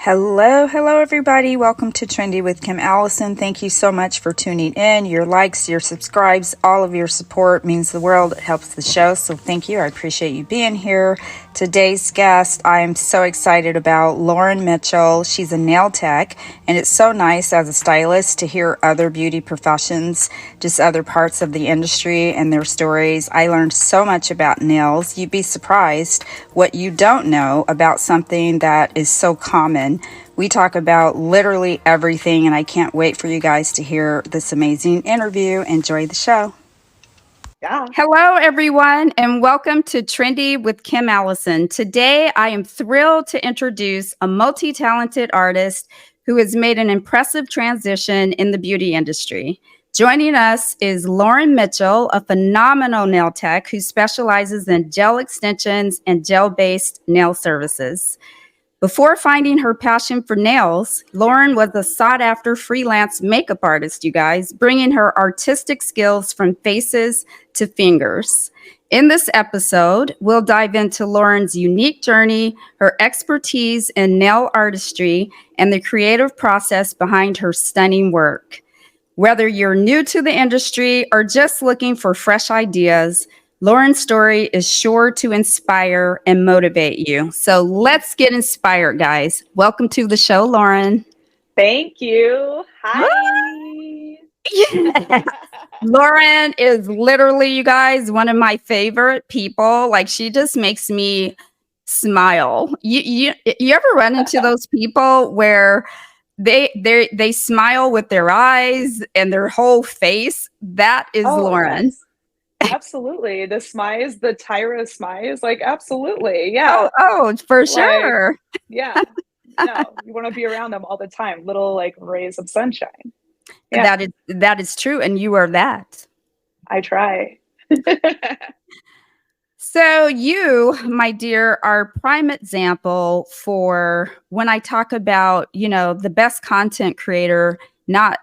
Hello, everybody. Welcome to Trendy with Kim Allison. Thank you so much for tuning in. Your likes, your subscribes, all of your support means the world. It helps the show. So thank you. I appreciate you being here. Today's guest, I am so excited about Lauren Mitchell. She's a nail tech, and it's so nice as a stylist to hear other beauty professions, just other parts of the industry and their stories. I learned so much about nails. You'd be surprised what you don't know about something that is so common. We talk about literally everything, and I can't wait for you guys to hear this amazing interview. Enjoy the show. Yeah. Hello, everyone, and welcome to Trendy with Kim Allison. Today, I am thrilled to introduce a multi-talented artist who has made an impressive transition in the beauty industry. Joining us is Lauren Mitchell, a phenomenal nail tech who specializes in gel extensions and gel-based nail services. Before finding her passion for nails, Lauren was a sought-after freelance makeup artist, you guys, bringing her artistic skills from faces to fingers. In this episode, we'll dive into Lauren's unique journey, her expertise in nail artistry, and the creative process behind her stunning work. Whether you're new to the industry or just looking for fresh ideas, Lauren's story is sure to inspire and motivate you. So let's get inspired, guys. Welcome to the show, Lauren. Thank you. Hi. Yeah. Lauren is literally, you guys, one of my favorite people. Like, she just makes me smile. You ever run into those people where they smile with their eyes and their whole face? That is Oh, Lauren. yes. Absolutely. The smize, the Tyra smize, like absolutely. Yeah. Oh, for Like, sure. yeah. No, you want to be around them all the time. Little like rays of sunshine. Yeah, That is true, and you are that. I try. So you, my dear, are a prime example for when I talk about, the best content creator not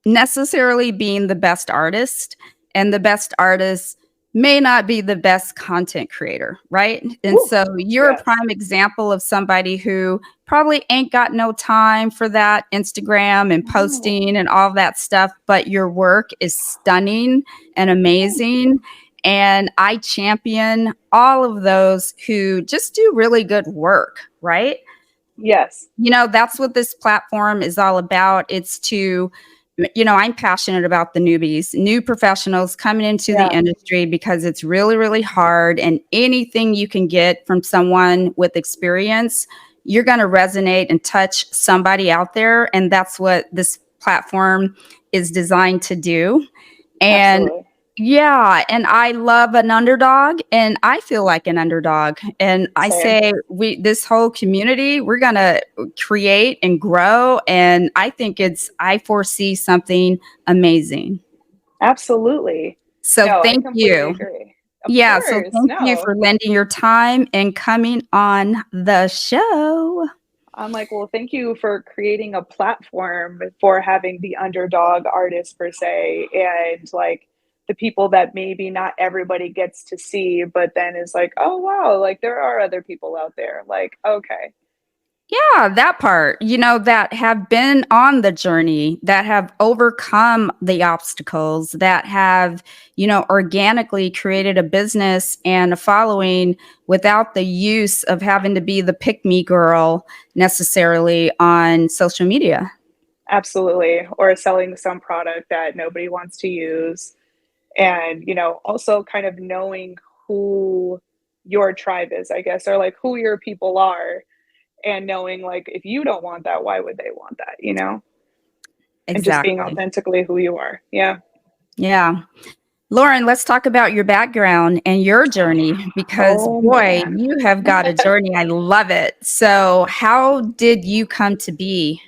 necessarily being the best artist, and the best artist may not be the best content creator, right? And Ooh, so you're a yes. prime example of somebody who probably ain't got no time for that Instagram and Oh, posting and all that stuff, but your work is stunning and amazing. And I champion all of those who just do really good work, right? yes. That's what this platform is all about. It's to, I'm passionate about the newbies, new professionals coming into the Yeah, industry because it's really, really hard. And anything you can get from someone with experience, you're going to resonate and touch somebody out there. And that's what this platform is designed to do. And absolutely. yeah, and I love an underdog, and I feel like an underdog. And I Same. say this whole community, we're going to create and grow. And I foresee something amazing. Absolutely. So No, I thank completely you. agree. Of Yeah, so course. thank you No. for lending your time and coming on the show. I'm like, well, thank you for creating a platform for having the underdog artist per se, and like the people that maybe not everybody gets to see, but then is like, oh wow, like there are other people out there. Like, okay. Yeah, that part, that have been on the journey, that have overcome the obstacles, that have, organically created a business and a following without the use of having to be the pick me girl necessarily on social media. Absolutely. Or selling some product that nobody wants to use. And, also kind of knowing who your tribe is, I guess, or like who your people are, and knowing like if you don't want that, why would they want that? And just being Exactly. authentically who you are. Yeah. Yeah. Lauren, let's talk about your background and your journey because, Oh boy, man. you have got a journey. I love it. So, how did you come to be?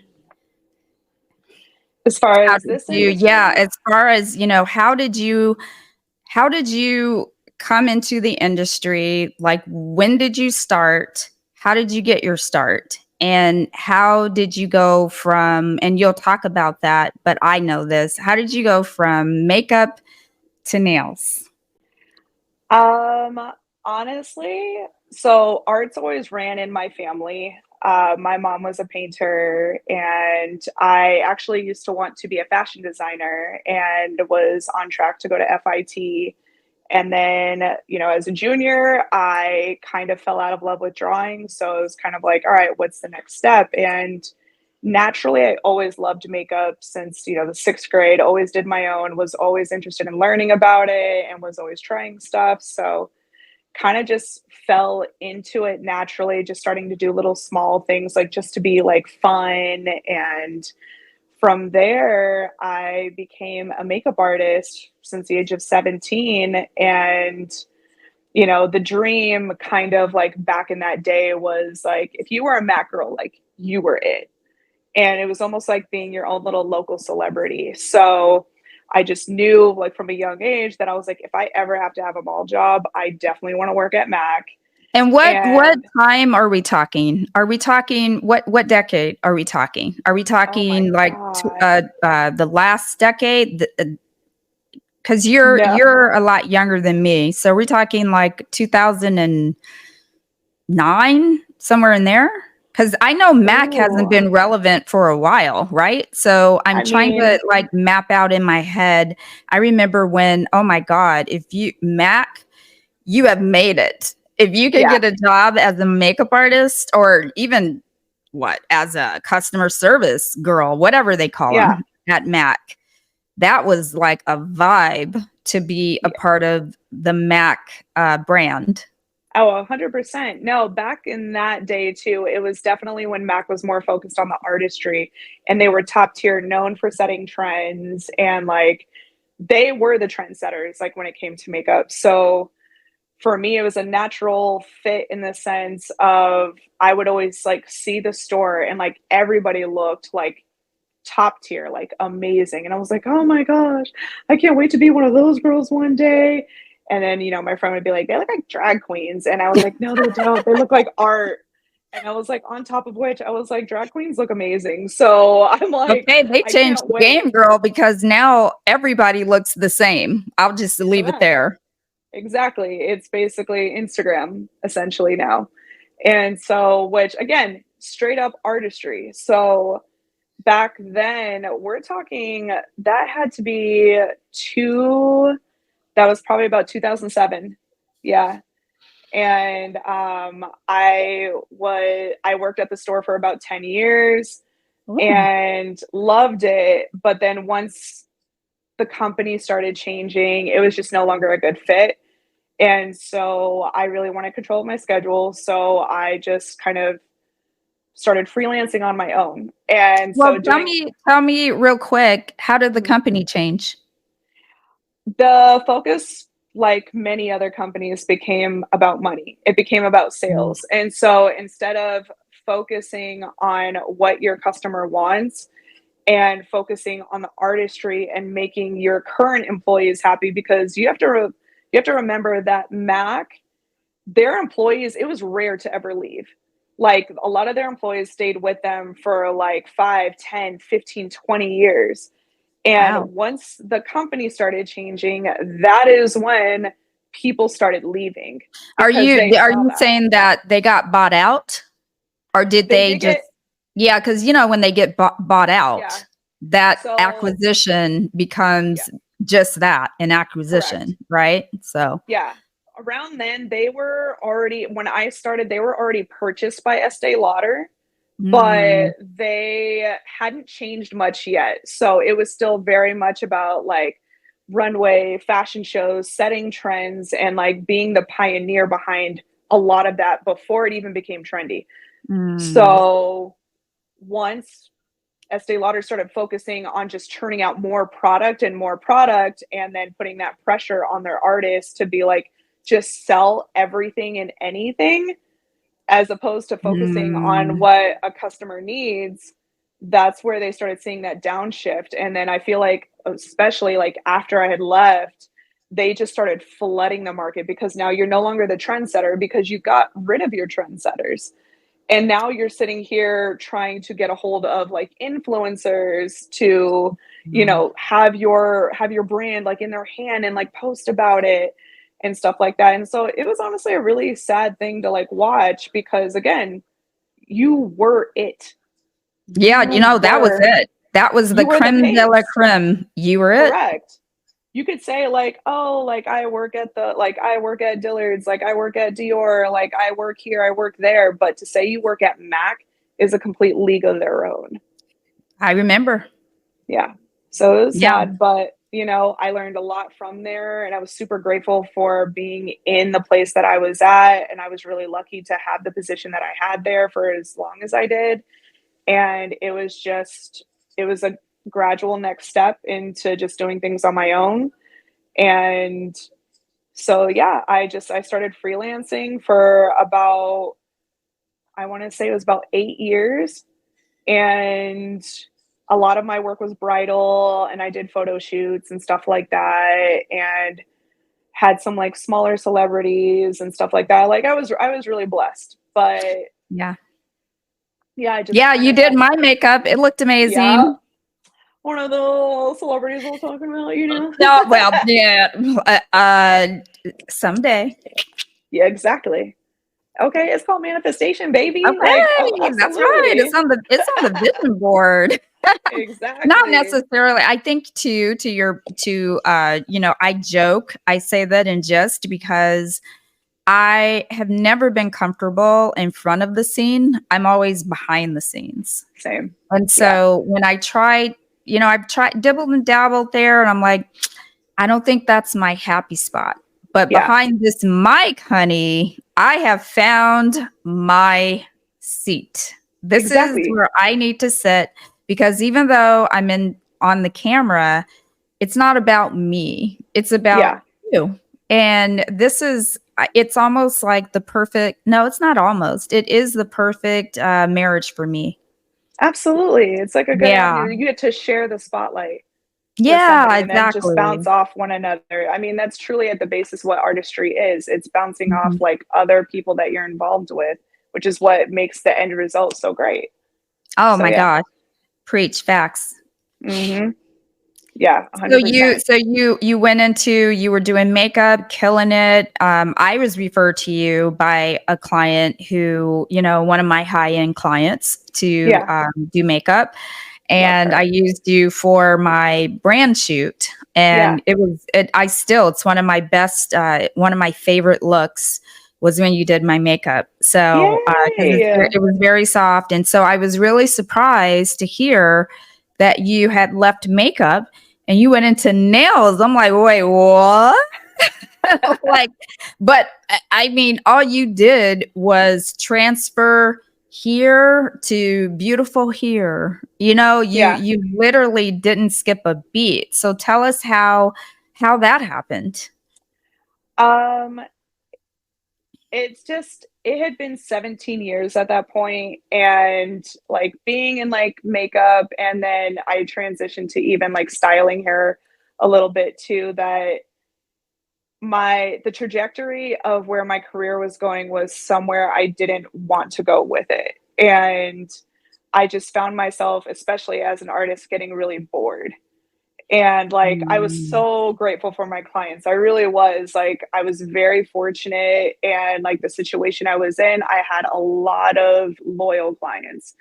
As far How as did this you, yeah, industry, as far as, how did you come into the industry? Like, when did you start? How did you get your start? And how did you go from, and you'll talk about that, but I know this. How did you go from makeup to nails? um, honestly, so arts always ran in my family. My mom was a painter, and I actually used to want to be a fashion designer and was on track to go to FIT. And then, as a junior, I kind of fell out of love with drawing. So it was kind of like, all right, what's the next step? And naturally, I always loved makeup since, the sixth grade, always did my own, was always interested in learning about it and was always trying stuff. So kind of just fell into it naturally, just starting to do little small things like just to be like fun. And from there, I became a makeup artist since the age of 17. And, the dream kind of like back in that day was like, if you were a Mac girl, like you were it. And it was almost like being your own little local celebrity. So I just knew like from a young age that I was like, if I ever have to have a mall job, I definitely want to work at Mac. And what And time are we talking? Are we talking what decade are we talking? Are we oh my talking like God. the last decade? Because you're No. you're a lot younger than me, so we're talking like 2009, somewhere in there. Because I know Mac hasn't Ooh. been relevant for a while, right? So I'm I trying mean, to like map out in my head. I remember when, oh my God, if you Mac, you have made it. If you could yeah, get a job as a makeup artist or even as a customer service girl, whatever they call yeah, them at Mac, that was like a vibe to be a yeah. part of the Mac brand. Oh, 100%. No, back in that day too, it was definitely when Mac was more focused on the artistry and they were top tier, known for setting trends. And like they were the trendsetters, like when it came to makeup. So for me, it was a natural fit in the sense of I would always like see the store and like everybody looked like top tier, like amazing. And I was like, oh my gosh, I can't wait to be one of those girls one day. And then, my friend would be like, they look like drag queens. And I was like, no, they don't. They look like art. And I was like, on top of which, I was like, drag queens look amazing. So I'm like, Okay, they I changed can't the game, wait. girl, because now everybody looks the same. I'll just leave it Correct. there. Exactly. It's basically Instagram essentially now. And so, which again, straight up artistry. So back then, we're talking that had to be that was probably about 2007. Yeah. And I worked at the store for about 10 years Ooh. and loved it. But then once the company started changing, it was just no longer a good fit. And so I really wanted control of my schedule. So I just kind of started freelancing on my own. And Well, so tell doing me, tell me real quick, how did the mhm. company change? The focus, like many other companies, became about money. It became about Mm. sales. And so instead of focusing on what your customer wants and focusing on the artistry and making your current employees happy, because you have to remember that Mac, their employees, it was rare to ever leave. Like a lot of their employees stayed with them for like 5, 10, 15, 20 years. And Wow. once the company started changing, that is when people started leaving Are because they are saw you that. saying that they got bought out? Or did They they did just, get, yeah, because when they get bought yeah. out, that So, acquisition yeah, becomes just that, an correct. acquisition, right? So, Yeah. Around then, they were already, when I started, they were already purchased by Estee Lauder, mm, but they hadn't changed much yet. So it was still very much about like runway fashion shows, setting trends, and like being the pioneer behind a lot of that before it even became trendy. mm, So once Estee Lauder started focusing on just churning out more product, and then putting that pressure on their artists to be like, just sell everything and anything, as opposed to focusing on mm, what a customer needs, that's where they started seeing that downshift. And then I feel like, especially like after I had left, they just started flooding the market because now you're no longer the trendsetter because you got rid of your trendsetters. And now you're sitting here trying to get a hold of like influencers to, mm. have your brand like in their hand and like post about it and stuff like that. And so it was honestly a really sad thing to like watch because again, you were it. Yeah, that was it. That was the You were the creme de la face. creme. You were it. Correct. You could say like, oh, like I work at Dillard's, like I work at Dior, like I work here, I work there. But to say you work at Mac is a complete league of their own. I remember. Yeah. So it was Yeah. sad, but I learned a lot from there, and I was super grateful for being in the place that I was at. And I was really lucky to have the position that I had there for as long as I did. And it was a gradual next step into just doing things on my own. And so, yeah, I started freelancing for about, I want to say it was about 8 years. And a lot of my work was bridal, and I did photo shoots and stuff like that, and had some like smaller celebrities and stuff like that. Like I was really blessed. But yeah, I just you did my makeup. It looked amazing. Yeah. One of the celebrities I was talking about, No, well, yeah, someday. Yeah, exactly. Okay, it's called manifestation, baby. Okay, Like, oh, that's right. absolutely. It's on the vision board. Exactly. Not necessarily. I think too, I joke. I say that in jest because I have never been comfortable in front of the scene. I'm always behind the scenes. Same. And so when I tried, I've tried dibbled and dabbled there, and I'm like, I don't think that's my happy spot. But behind this mic, honey, I have found my seat. This is where I need to sit, because even though I'm on the camera, it's not about me. It's about you. And it's almost like no, it's not almost. It is the perfect marriage for me. Absolutely. It's like a good, you get to share the spotlight. Yeah, and then just bounce off one another. I mean, that's truly at the basis what artistry is. It's bouncing off like other people that you're involved with, which is what makes the end result so great. Oh my gosh. Preach, facts. Mm-hmm. Yeah, 100%. So you went into, you were doing makeup, killing it. I was referred to you by a client who, one of my high-end clients to do makeup. And I used you for my brand shoot. And it's one of my best, one of my favorite looks was when you did my makeup. So it was very soft. And so I was really surprised to hear that you had left makeup and you went into nails. I'm like, wait, what? But I mean, all you did was transfer here to beautiful here. You literally didn't skip a beat. So tell us how that happened. It had been 17 years at that point, and like being in like makeup, and then I transitioned to even like styling hair a little bit too, that the trajectory of where my career was going was somewhere I didn't want to go with it. And I just found myself, especially as an artist, getting really bored. And like, I was so grateful for my clients. I really was. Like, I was very fortunate. And like the situation I was in, I had a lot of loyal clients.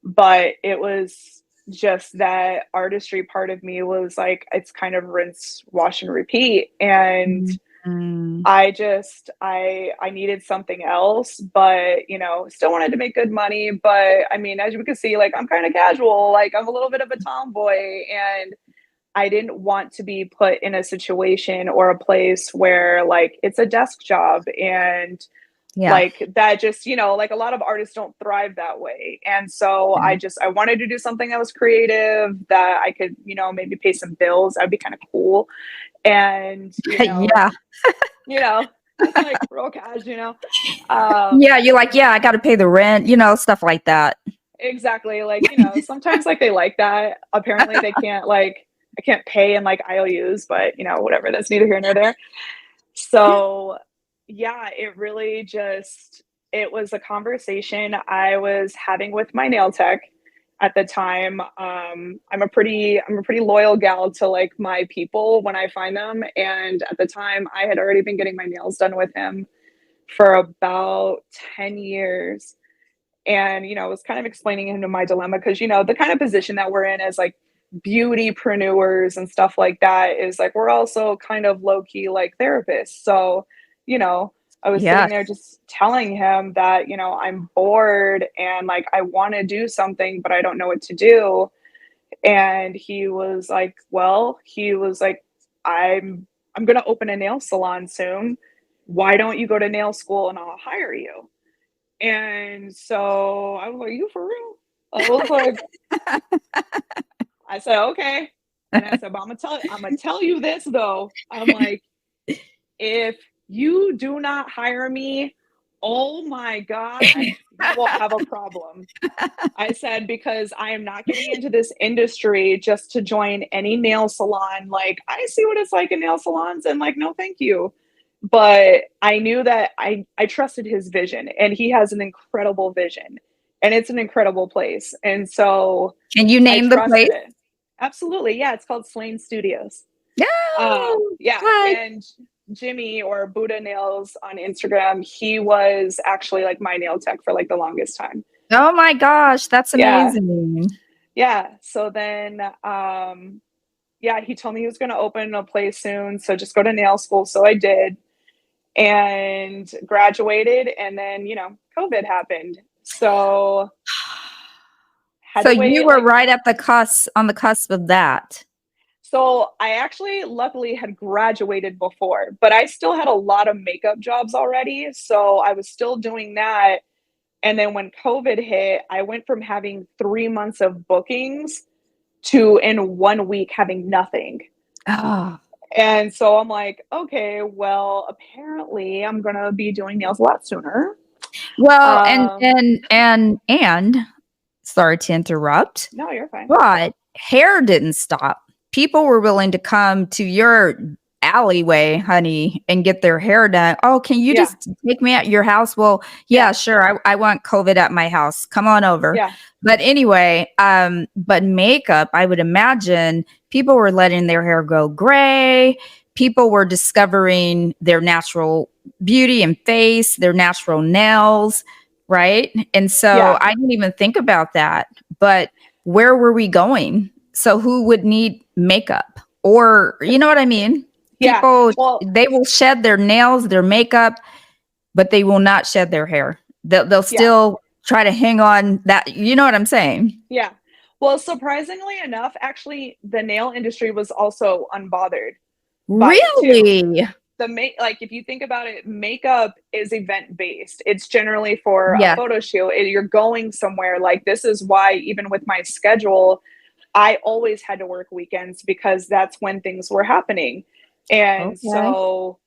But it was just that artistry part of me was like, it's kind of rinse, wash, and repeat. And I needed something else, but still wanted to make good money. But I mean, as you can see, like, I'm kind of casual, like I'm a little bit of a tomboy, and I didn't want to be put in a situation or a place where like it's a desk job, and like that just, like a lot of artists don't thrive that way. And so I wanted to do something that was creative, that I could, maybe pay some bills. That'd be kind of cool. And, it's like real cash, you're like, I got to pay the rent, stuff like that. Exactly. Like, sometimes like they like that. Apparently they can't like, I can't pay in like IOUs, but whatever, that's neither here nor there. So it really it was a conversation I was having with my nail tech at the time. I'm a pretty loyal gal to like my people when I find them. And at the time I had already been getting my nails done with him for about 10 years. And, I was kind of explaining him to my dilemma because, the kind of position that we're in as like beautypreneurs and stuff like that is like we're also kind of low key like therapists. So, you know, I was sitting Yes. there just telling him that, I'm bored and like I want to do something, but I don't know what to do. And he was like, I'm gonna open a nail salon soon. Why don't you go to nail school and I'll hire you? And so I was like, you for real? I was like, I said, okay. And I said, but I'm gonna tell you this though. I'm like, if you do not hire me, oh my God, we will have a problem. I said, because I am not getting into this industry just to join any nail salon. Like, I see what it's like in nail salons, and like, no, thank you. But I knew that I trusted his vision, and he has an incredible vision, and it's an incredible place. And so Can you I name the trusted place? it. Absolutely. Yeah. It's called Slane Studios. No. Yeah. Hi. And Jimmy, or Buddha Nails on Instagram, he was actually like my nail tech for like the longest time. Oh my gosh, that's Yeah. amazing. Yeah. So then, yeah, he told me he was going to open a place soon. So just go to nail school. So I did and graduated. And then, COVID happened. So had So to you wait were like, right at the cusp on the cusp of that. so I actually luckily had graduated before, but I still had a lot of makeup jobs already. So I was still doing that. And then when COVID hit, I went from having 3 months of bookings to in 1 week having nothing. Oh. And so I'm like, okay, well, apparently I'm gonna be doing nails a lot sooner. Well, Um, and sorry to interrupt, no, you're fine. but hair didn't stop. People were willing to come to your alleyway, honey, and get their hair done. Oh, can you Yeah, just take me at your house? Well, yeah, yeah, sure. I want COVID at my house. Come on over. yeah, But anyway, but makeup, I would imagine people were letting their hair go gray. People were discovering their natural beauty and face, their natural nails, right? And so yeah, I didn't even think about that. But where were we going? So who would need makeup? Or, you know what I mean? yeah. People, Well, they will shed their nails, their makeup, but they will not shed their hair. They'll yeah, still try to hang on that. You know what I'm saying? yeah. Well, surprisingly enough, actually, the nail industry was also unbothered by it too. Really? Like if you think about it, makeup is event based. It's generally for a Yes. photo shoot. You're going somewhere. Like this is why even with my schedule, I always had to work weekends because that's when things were happening. And Okay. so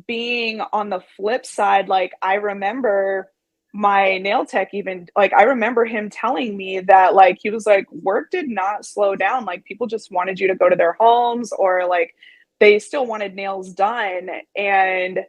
being on the flip side, like I remember my nail tech, even like I remember him telling me that like he was like work did not slow down. Like people just wanted you to go to their homes, or like they still wanted nails done. And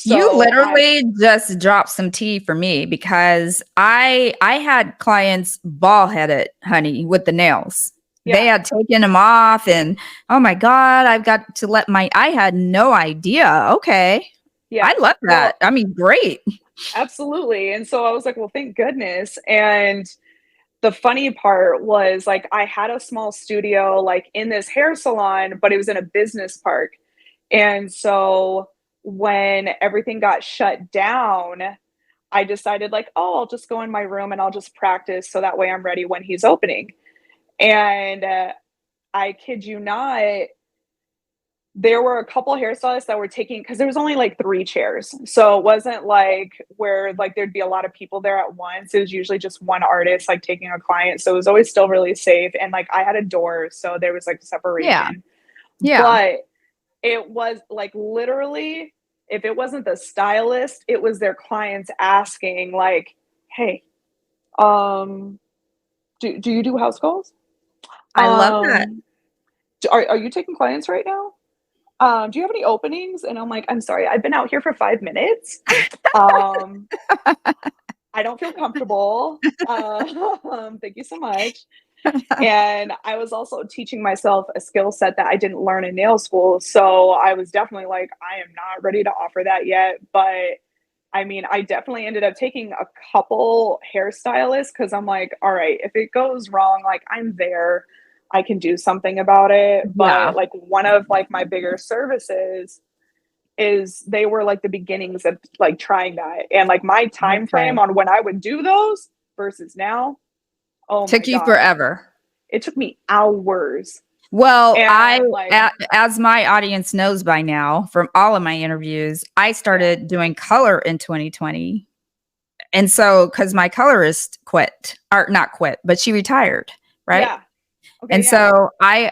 You so literally just dropped some tea for me because I had clients bald headed, honey, with the nails. They yeah, had taken them off, and oh my God, I've got to let my I had no idea. Okay. yeah, I love that. well, I mean, great. absolutely. And so I was like, well, thank goodness. And the funny part was like I had a small studio like in this hair salon, but it was in a business park. And so when everything got shut down, I decided like, oh, I'll just go in my room and I'll just practice so that way I'm ready when he's opening. And I kid you not, there were a couple hairstylists that were taking, because there was only like 3 chairs, so it wasn't like where like there'd be a lot of people there at once. It was usually just one artist like taking a client, so it was always still really safe. And like I had a door, so there was like Yeah. separation. Yeah. But it was like literally, if it wasn't the stylist, it was their clients asking like, hey, um do you do house calls? I love that. um are you taking clients right now? Do you have any openings? And I'm like, I'm sorry, I've been out here for 5 minutes. Um, I don't feel comfortable. Thank you so much. And I was also teaching myself a skill set that I didn't learn in nail school. So I was definitely like, I am not ready to offer that yet. But I mean, I definitely ended up taking a couple hairstylists because I'm like, all right, if it goes wrong, like I'm there, I can do something about it. Yeah. But like one of like my bigger services is they were like the beginnings of like trying that. And like my time frame Okay. on when I would do those versus now, oh my Took you God. forever. It took me hours. Well, And like, as my audience knows by now from all of my interviews, I started doing color in 2020. And so, because my colorist quit, or not quit, but she retired, right? yeah. Okay. And Yeah. so I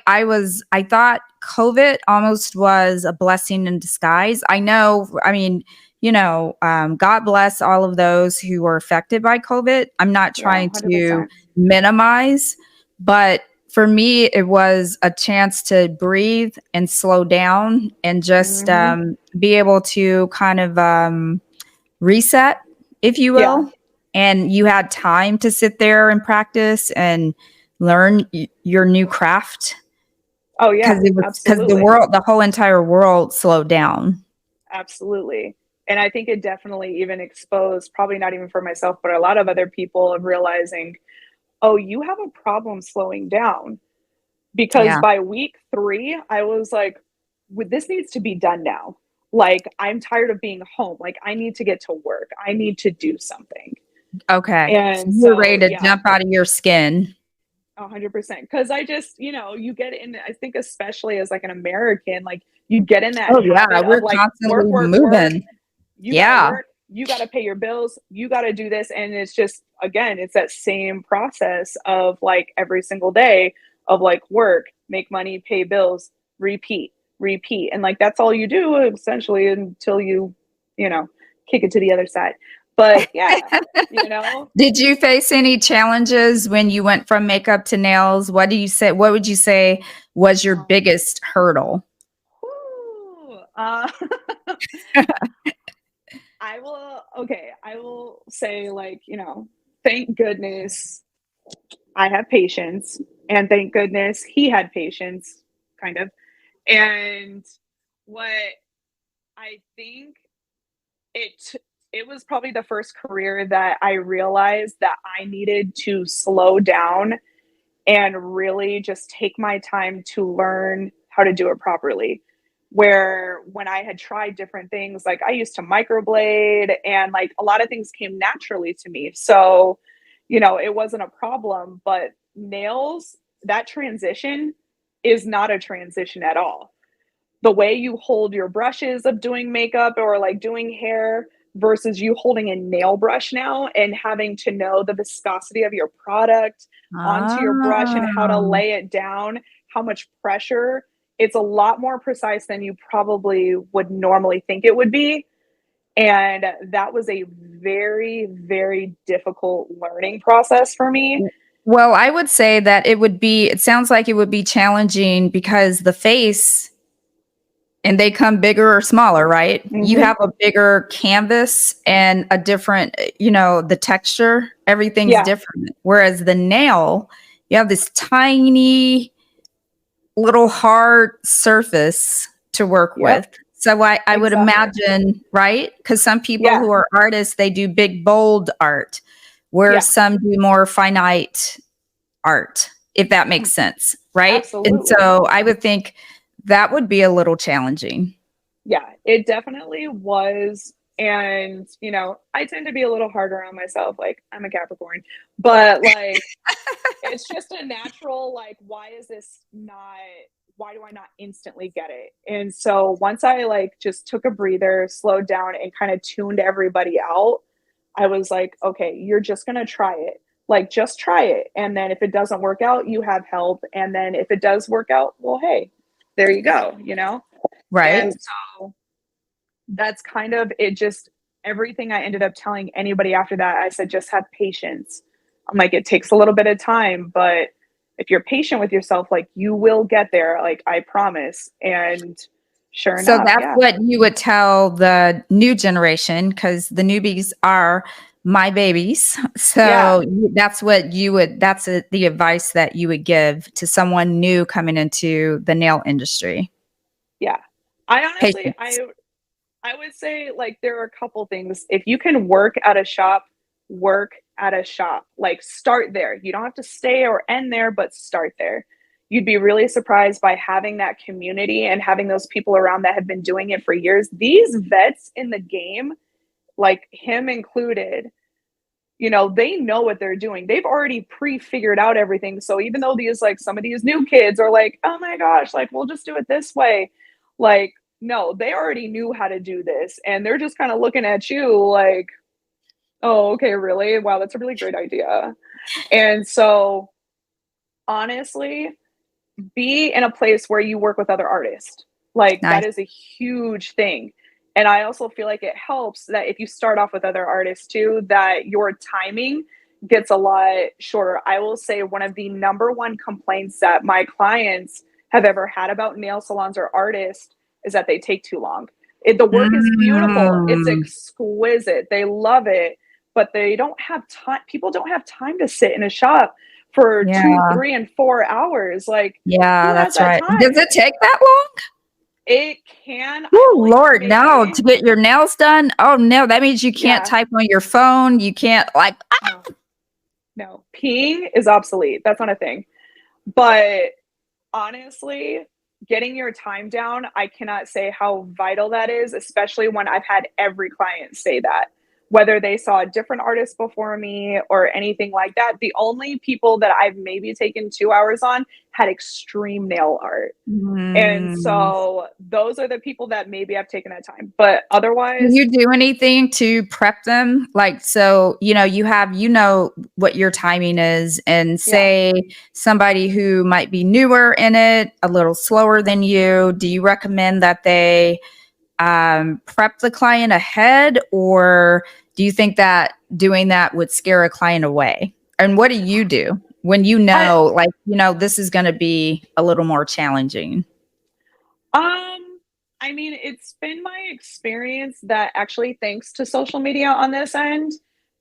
thought COVID almost was a blessing in disguise. I know, I mean, God bless all of those who were affected by COVID. I'm not Yeah. trying to 100%. minimize, but for me, it was a chance to breathe and slow down and just Hmm. be able to kind of reset, if you Yeah. will. And you had time to sit there and practice and learn your new craft Oh, because yeah. Absolutely. the whole entire world slowed down. Absolutely. And I think it definitely even exposed, probably not even for myself, but a lot of other people of realizing, oh, you have a problem slowing down. Because Yeah. by week 3, I was like, this needs to be done now. Like, I'm tired of being home. Like, I need to get to work. I need to do something. Okay. So And you're ready so, to yeah, jump out of your skin. 100%. Because I just, you get in, I think, especially as like an American, like, you get in that Oh yeah, habit of we're like work, constantly work, work. moving. You got to Yeah. work, you got to pay your bills, you got to do this. And it's just, again, it's that same process of like every single day of like work, make money, pay bills, repeat, repeat. And like that's all you do essentially until you know, kick it to the other side. But yeah, you know, Did you face any challenges when you went from makeup to nails? What would you say was your um, biggest hurdle? whew, I will say, like, thank goodness I have patience, and thank goodness he had patience, kind of. And what I think it it was probably the first career that I realized that I needed to slow down and really just take my time to learn how to do it properly. Where when I had tried different things, like I used to microblade and like a lot of things came naturally to me. So, it wasn't a problem, but nails, that transition is not a transition at all. The way you hold your brushes of doing makeup or like doing hair versus you holding a nail brush now and having to know the viscosity of your product onto your brush and how to Oh. lay it down, how much pressure. It's a lot more precise than you probably would normally think it would be. And that was a very, very difficult learning process for me. Well, I would say that it sounds like it would be challenging because the face and they come bigger or smaller, right? You Hmm. have a bigger canvas and a different, the texture, everything's Yeah. different. Whereas the nail, you have this tiny little hard surface to work with. Yep. So I would Exactly. imagine, right? Because some people Yeah. who are artists, they do big, bold art, where Yeah. some do more finite art, if that makes sense, right? And Absolutely. so I would think that would be a little challenging. Yeah, it definitely was. And, I tend to be a little harder on myself. Like, I'm a Capricorn, but like, it's just a natural, like, why do I not instantly get it? And so once I like just took a breather, slowed down, and kind of tuned everybody out, I was like, okay, you're just going to try it. Like, just try it. And then if it doesn't work out, you have help. And then if it does work out, well, hey, there you go. Right. And so that's kind of it. Just everything I ended up telling anybody after that, I said, just have patience. I'm like, it takes a little bit of time, but if you're patient with yourself, like you will get there. Like I promise. And sure So enough, that's yeah, what you would tell the new generation because the newbies are my babies. yeah, That's the advice that you would give to someone new coming into the nail industry. yeah. I honestly, Patience. I would say like there are a couple things. If you can work at a shop, work at a shop. Like start there. You don't have to stay or end there, but start there. You'd be really surprised by having that community and having those people around that have been doing it for years. These vets in the game, like him included, you know, they know what they're doing. They've already pre-figured out everything. So even though these like some of these new kids are like, oh my gosh, like we'll just do it this way. Like, no, they already knew how to do this. And they're just kind of looking at you like, oh, okay, really? Wow, that's a really great idea. And so honestly, be in a place where you work with other artists. Like that Nice. is a huge thing. And I also feel like it helps that if you start off with other artists too, that your timing gets a lot shorter. I will say one of the number one complaints that my clients have ever had about nail salons or artists is that they take too long. The work is beautiful. It's Mm. exquisite. They love it, but they don't have time. People don't have time to sit in a shop for Yeah. 2, 3, and 4 hours. Like, Yeah, who has that's that right. time? Does it take that long? It can. I've Oh, only had Lord, no. maybe, To get your nails done? Oh, no. That means you can't yeah, type on your phone. You can't, like, no, no. Peeing is obsolete. That's not a thing. But honestly, getting your time down, I cannot say how vital that is, especially when I've had every client say that. Whether they saw a different artist before me or anything like that. The only people that I've maybe taken 2 hours on had extreme nail art. And mm. so those are the people that maybe I've taken that time. But Do otherwise, you do anything to prep them? Like, so, you know what your timing is, and yeah. say somebody who might be newer in it, a little slower than you, do you recommend that they prep the client ahead, or do you think that doing that would scare a client away? And what do you do when I like, this is going to be a little more challenging? Um, I mean, it's been my experience that actually, thanks to social media on this end,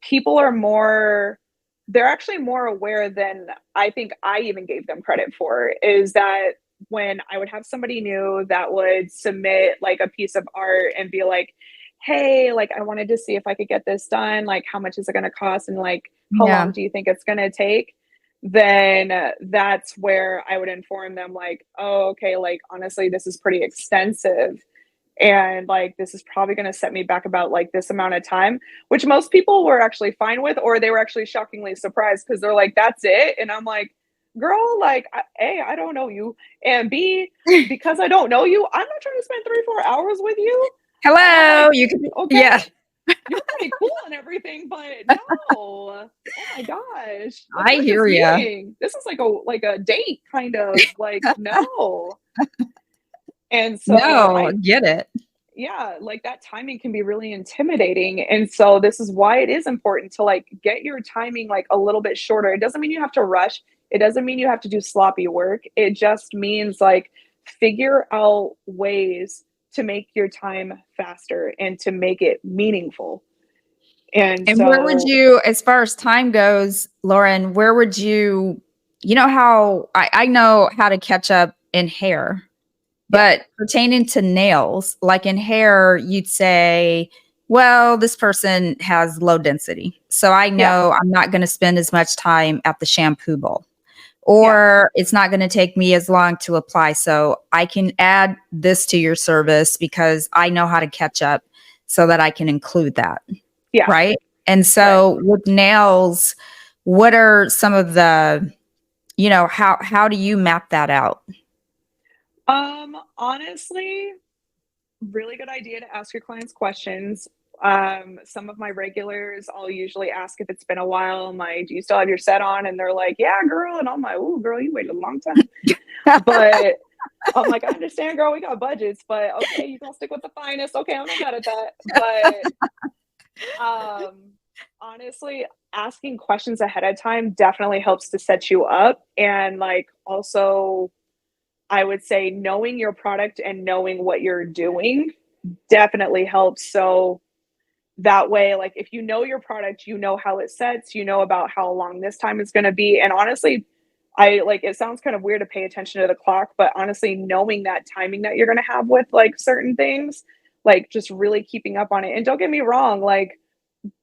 people are more, they're actually more aware than I think I even gave them credit for. Is that when I would have somebody new that would submit like a piece of art and be like, hey, like I wanted to see if I could get this done. Like, how much is it going to cost? And like, how long Yeah. do you think it's going to take? Then that's where I would inform them, like, oh, okay, like, honestly, this is pretty extensive. And like, this is probably going to set me back about like this amount of time, which most people were actually fine with, or they were actually shockingly surprised because they're like, that's it. And I'm like, girl, like, A, I don't know you. And B, because I don't know you, I'm not trying to spend 3, 4 hours with you. And I'm Hello. like, You can, okay, yeah, you're pretty cool and everything, but no. Oh my gosh. Like I we're just hear you. meeting. This is like a date kind of like no. And so No, I get it. yeah, like that timing can be really intimidating. And so this is why it is important to like get your timing like a little bit shorter. It doesn't mean you have to rush. It doesn't mean you have to do sloppy work. It just means like figure out ways to make your time faster and to make it meaningful. And And where would so you, as far as time goes, Lauren, where would you know how I know how to catch up in hair, yeah, but pertaining to nails, like in hair, you'd say, well, this person has low density. So I yeah, know I'm not going to spend as much time at the shampoo bowl, yeah, or it's not going to take me as long to apply. So I can add this to your service because I know how to catch up so that I can include that. yeah, Right. And right. so with nails, what are some of the, how do you map that out? Honestly, really good idea to ask your clients questions. Some of my regulars, I'll usually ask if it's been a while. I'm like, do you still have your set on? And they're like, yeah, girl. And I'm like, oh, girl, you waited a long time. But I'm like, I understand, girl. We got budgets, but okay, you gonna stick with the finest. Okay, I'm not mad at that. But honestly, asking questions ahead of time definitely helps to set you up. And like also I would say knowing your product and knowing what you're doing definitely helps. So that way, like if you know your product, you know how it sets, you know about how long this time is going to be. And honestly, I like it sounds kind of weird to pay attention to the clock, but honestly, knowing that timing that you're going to have with like certain things, like just really keeping up on it. And don't get me wrong, like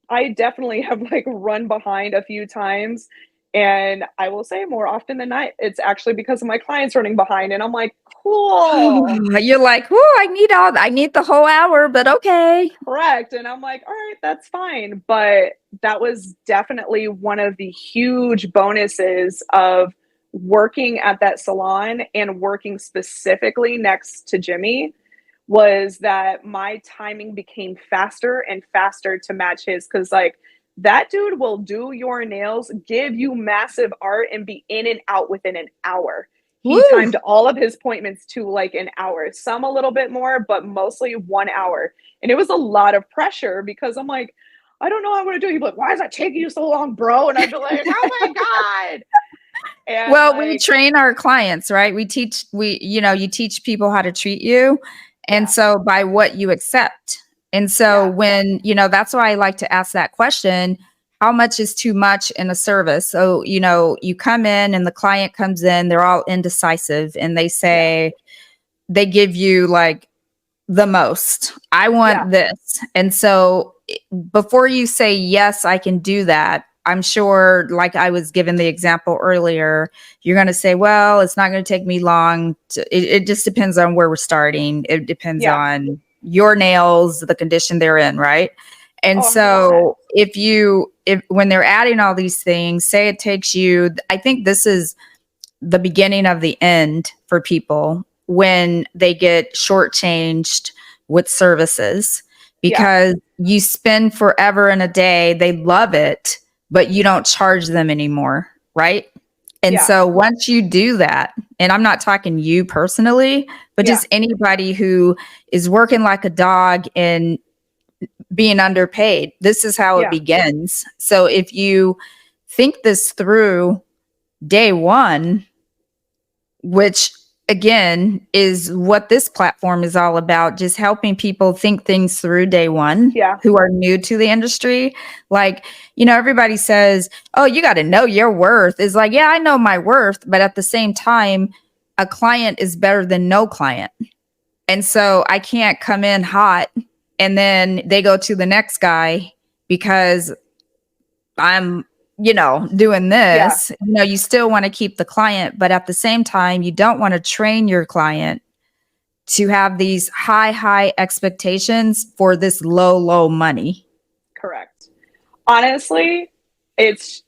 I definitely have like run behind a few times. And I will say more often than not, it's actually because of my clients running behind. And I'm like, cool. You're like, oh, I need the whole hour, but okay. Correct. And I'm like, all right, that's fine. But that was definitely one of the huge bonuses of working at that salon and working specifically next to Jimmy, was that my timing became faster and faster to match his. Cause like that dude will do your nails, give you massive art, and be in and out within an hour. He Woo. timed all of his appointments to like an hour, some a little bit more, but mostly 1 hour. And it was a lot of pressure because I'm like, I don't know how I'm going to do it. He'd be like, why is that taking you so long, bro? And I'd be like, oh my God. And well, like, we train our clients, right? You teach people how to treat you. And so by what you accept. And so when, that's why I like to ask that question, how much is too much in a service? So, you come in and the client comes in, they're all indecisive and they say, they give you like the most. I want this. And so before you say, yes, I can do that, I'm sure, like I was given the example earlier, you're going to say, well, it's not going to take me long. It just depends on where we're starting. It depends on your nails, the condition they're in, right? And so if when they're adding all these things, say it takes you, I think this is the beginning of the end for people when they get shortchanged with services, because you spend forever in a day, they love it, but you don't charge them anymore, right? And so once you do that, and I'm not talking you personally, but just anybody who is working like a dog and being underpaid, this is how it begins. So if you think this through day one, which again is what this platform is all about, just helping people think things through day one who are new to the industry. Like, everybody says, oh, you got to know your worth. Is like, yeah, I know my worth. But at the same time, a client is better than no client. And so I can't come in hot and then they go to the next guy because I'm doing this. You still want to keep the client, but at the same time, you don't want to train your client to have these high expectations for this low money. Correct. Honestly, it's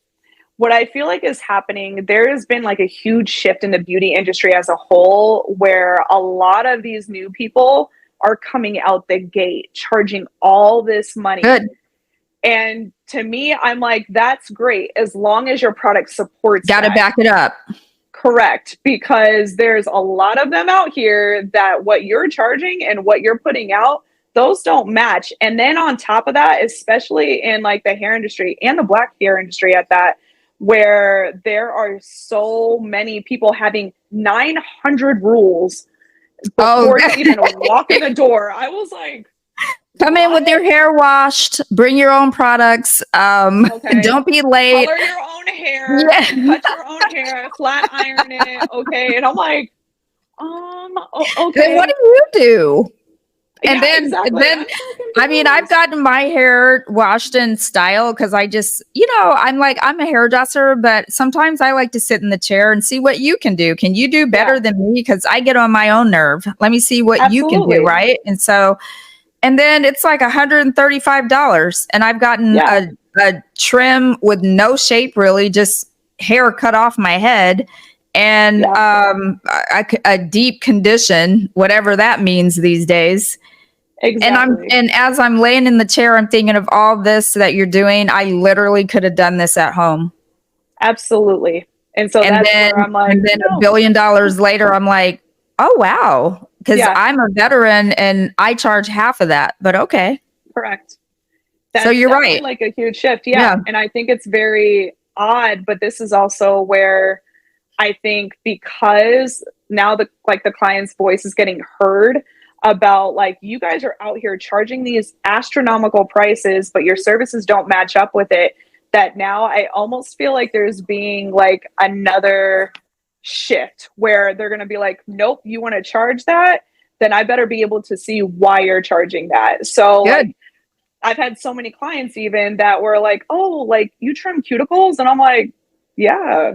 what I feel like is happening. There has been like a huge shift in the beauty industry as a whole, where a lot of these new people are coming out the gate charging all this money. Good. And to me, I'm like, that's great as long as your product supports that. Got to back it up. Correct. Because there's a lot of them out here that what you're charging and what you're putting out, those don't match. And then on top of that, especially in like the hair industry and the black hair industry at that, where there are so many people having 900 rules before you even walk in the door. I was like, come in with your hair washed, bring your own products. Don't be late. Color your own hair, cut your own hair, flat iron it. Okay. And I'm like, okay. Then what do you do? And then I've gotten my hair washed in style because I just, I'm a hairdresser, but sometimes I like to sit in the chair and see what you can do. Can you do better than me? Because I get on my own nerve. Let me see what you can do, right? And so, and then it's like $135, and I've gotten a trim with no shape, really, just hair cut off my head, and a deep condition, whatever that means these days. Exactly. And as I'm laying in the chair, I'm thinking of all this that you're doing. I literally could have done this at home. Absolutely. And so that's where I'm like, and then $1 billion later, I'm like, oh, wow. Because I'm a veteran and I charge half of that, but okay. Correct. So you're right. Like a huge shift. Yeah. And I think it's very odd, but this is also where I think, because now the client's voice is getting heard about, like, you guys are out here charging these astronomical prices, but your services don't match up with it. That now I almost feel like there's being like another shift where they're going to be like, nope, you want to charge that? then I better be able to see why you're charging that. So Good. like, I've had so many clients even that were like, oh, like you trim cuticles? And I'm like, yeah,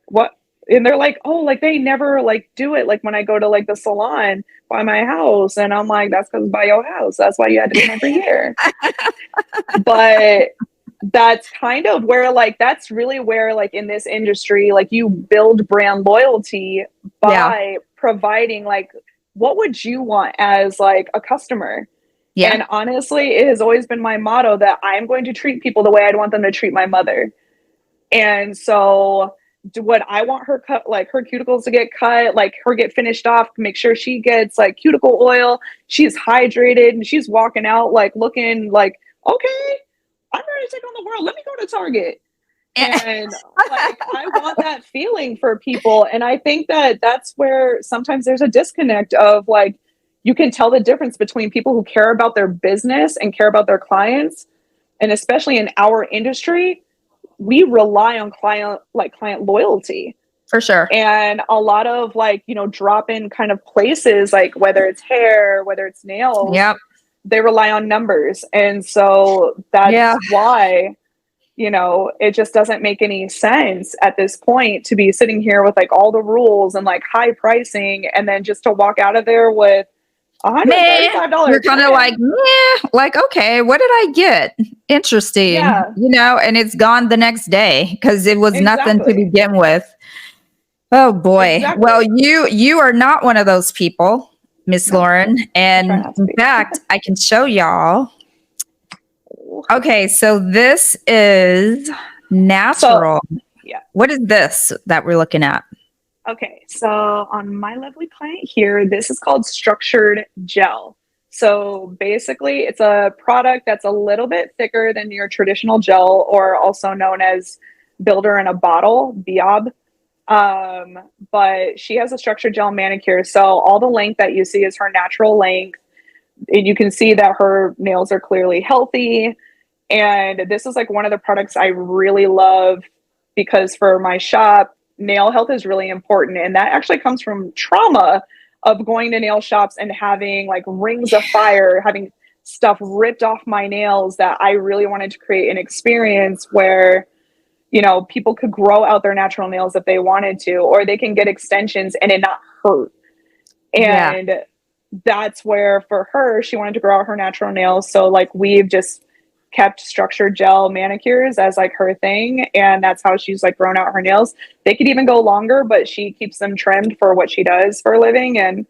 what? And they're like, oh, like they never like do it. Like when I go to like the salon by my house. And I'm like, that's because by your house. That's why you had to come every year. But that's kind of where like, that's really where like in this industry, like you build brand loyalty by providing like, what would you want as like a customer? Yeah. And honestly, it has always been my motto that I'm going to treat people the way I'd want them to treat my mother. And so would I want her cut, like her cuticles to get cut, like her get finished off, make sure she gets like cuticle oil, she's hydrated and she's walking out like looking like, okay, I'm ready to take on the world. Let me go to Target. And like, I want that feeling for people. And I think that that's where sometimes there's a disconnect of like, you can tell the difference between people who care about their business and care about their clients. And especially in our industry, we rely on client loyalty. For sure. And a lot of like, you know, drop in kind of places, like whether it's hair, whether it's nails, they rely on numbers. And so that's why, you know, it just doesn't make any sense at this point to be sitting here with like all the rules and like high pricing and then just to walk out of there with $135. You're kind of like, meh, like, okay, what did I get? Interesting. Yeah. You know, and it's gone the next day because it was nothing to begin with. Oh boy. Exactly. Well, you are not one of those people, Miss Lauren. And in fact, I can show y'all. Okay, so this is natural. So, what is this that we're looking at? Okay, so on my lovely client here, this is called structured gel. So basically, it's a product that's a little bit thicker than your traditional gel, or also known as builder in a bottle, BIOB. But she has a structured gel manicure. So all the length that you see is her natural length. And you can see that her nails are clearly healthy. And this is like one of the products I really love because for my shop, nail health is really important. And that actually comes from trauma of going to nail shops and having like rings of fire, having stuff ripped off my nails, that I really wanted to create an experience where, you know, people could grow out their natural nails if they wanted to, or they can get extensions and it not hurt. And that's where for her, she wanted to grow out her natural nails. So like we've just kept structured gel manicures as like her thing. And that's how she's like grown out her nails. They could even go longer, but she keeps them trimmed for what she does for a living. And,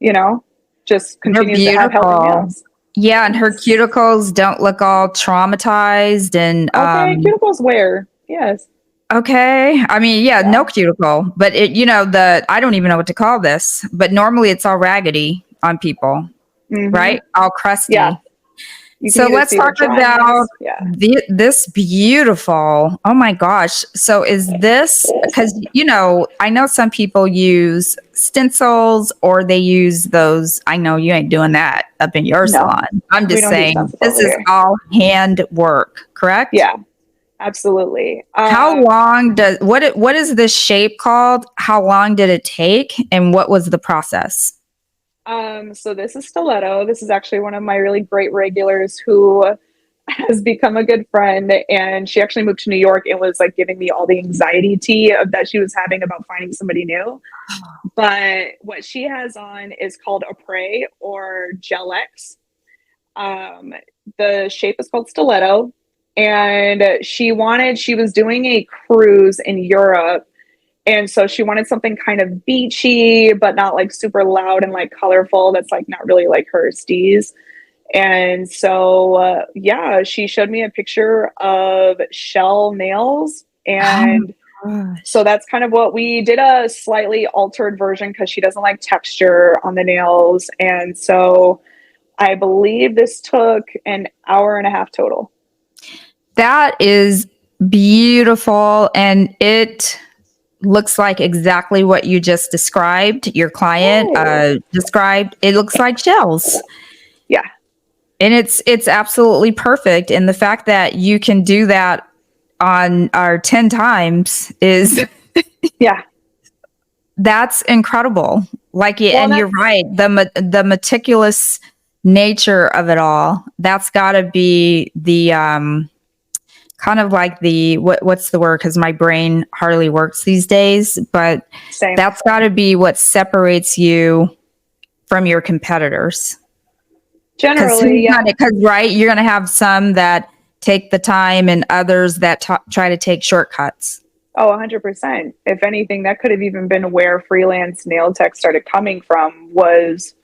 you know, just continues to have healthy nails. Yeah. And her cuticles don't look all traumatized and, cuticles wear. Yes. Okay. I mean, no cuticle, but it, you know, I don't even know what to call this, but normally it's all raggedy on people, right? All crusty. Yeah. So let's talk about this beautiful, oh my gosh. So is this, because, you know, I know some people use stencils or they use those. I know you ain't doing that up in your salon. I'm just saying this is all hand work, correct? Yeah, absolutely. How long what is this shape called? How long did it take? And what was the process? So this is Stiletto. This is actually one of my really great regulars who has become a good friend. And she actually moved to New York and was like giving me all the anxiety tea that she was having about finding somebody new. But what she has on is called Apres or Gel X. The shape is called Stiletto. And she was doing a cruise in Europe. And so she wanted something kind of beachy, but not like super loud and like colorful. That's like not really like her steez. And so, she showed me a picture of shell nails. And so that's kind of what we did, a slightly altered version because she doesn't like texture on the nails. And so I believe this took an hour and a half total. That is beautiful. And it looks like exactly what you just described. Your client described. It looks like shells. Yeah. And it's absolutely perfect. And the fact that you can do that on our 10 times is That's incredible. Like, Well, and you're right. The meticulous nature of it all. That's got to be the kind of like the what's the word? Because my brain hardly works these days. But same. that's got to be what separates you from your competitors. Generally, yeah. Because right, you're going to have some that take the time and others that try to take shortcuts. Oh, 100%. If anything, that could have even been where freelance nail tech started coming from, was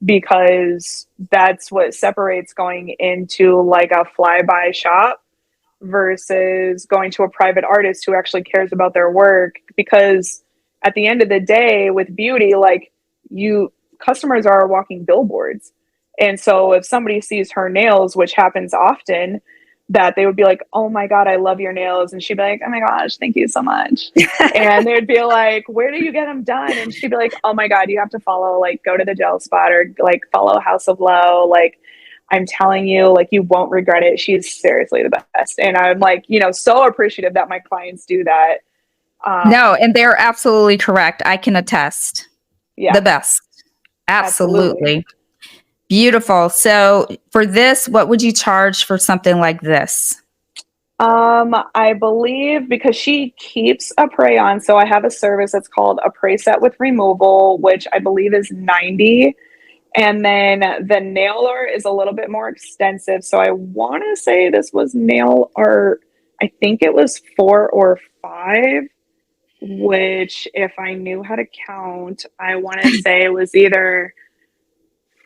because that's what separates going into like a fly-by shop versus going to a private artist who actually cares about their work. Because at the end of the day, with beauty, like, you customers are walking billboards. And so if somebody sees her nails, which happens often, that they would be like, "Oh my God, I love your nails." And she'd be like, "Oh my gosh, thank you so much." And they'd be like, "Where do you get them done?" And she'd be like, "Oh my God, you have to follow, like, go to the gel spot, or like follow House of Low. Like, I'm telling you, like, you won't regret it. She's seriously the best." And I'm like, so appreciative that my clients do that. No, and they're absolutely correct. I can attest. Yeah, The best. absolutely. Absolutely. Beautiful. So for this, what would you charge for something like this? I believe, because she keeps a prey on, so I have a service that's called a prey set with removal, which I believe is 90. And then the nail art is a little bit more extensive. So I want to say this was nail art, I think it was 4 or 5, which, if I knew how to count, I want to say it was either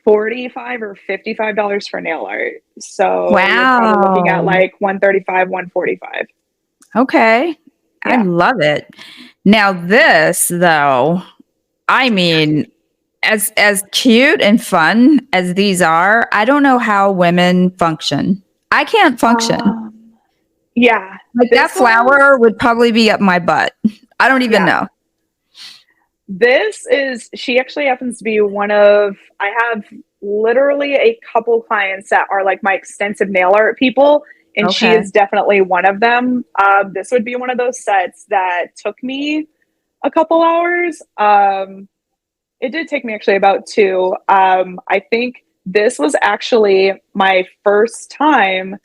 $45 or $55 for nail art. So you're probably looking at Wow. like 135, 145. Okay. I Yeah. love it. Now this though, I mean, as cute and fun as these are, I don't know how women function. I can't function. Yeah. Like that This flower was, would probably be up my butt. I don't even yeah. know. She actually happens to be I have literally a couple clients that are like my extensive nail art people, and she Okay. is definitely one of them. This would be one of those sets that took me a couple hours. It did take me actually about 2. I think this was actually my first time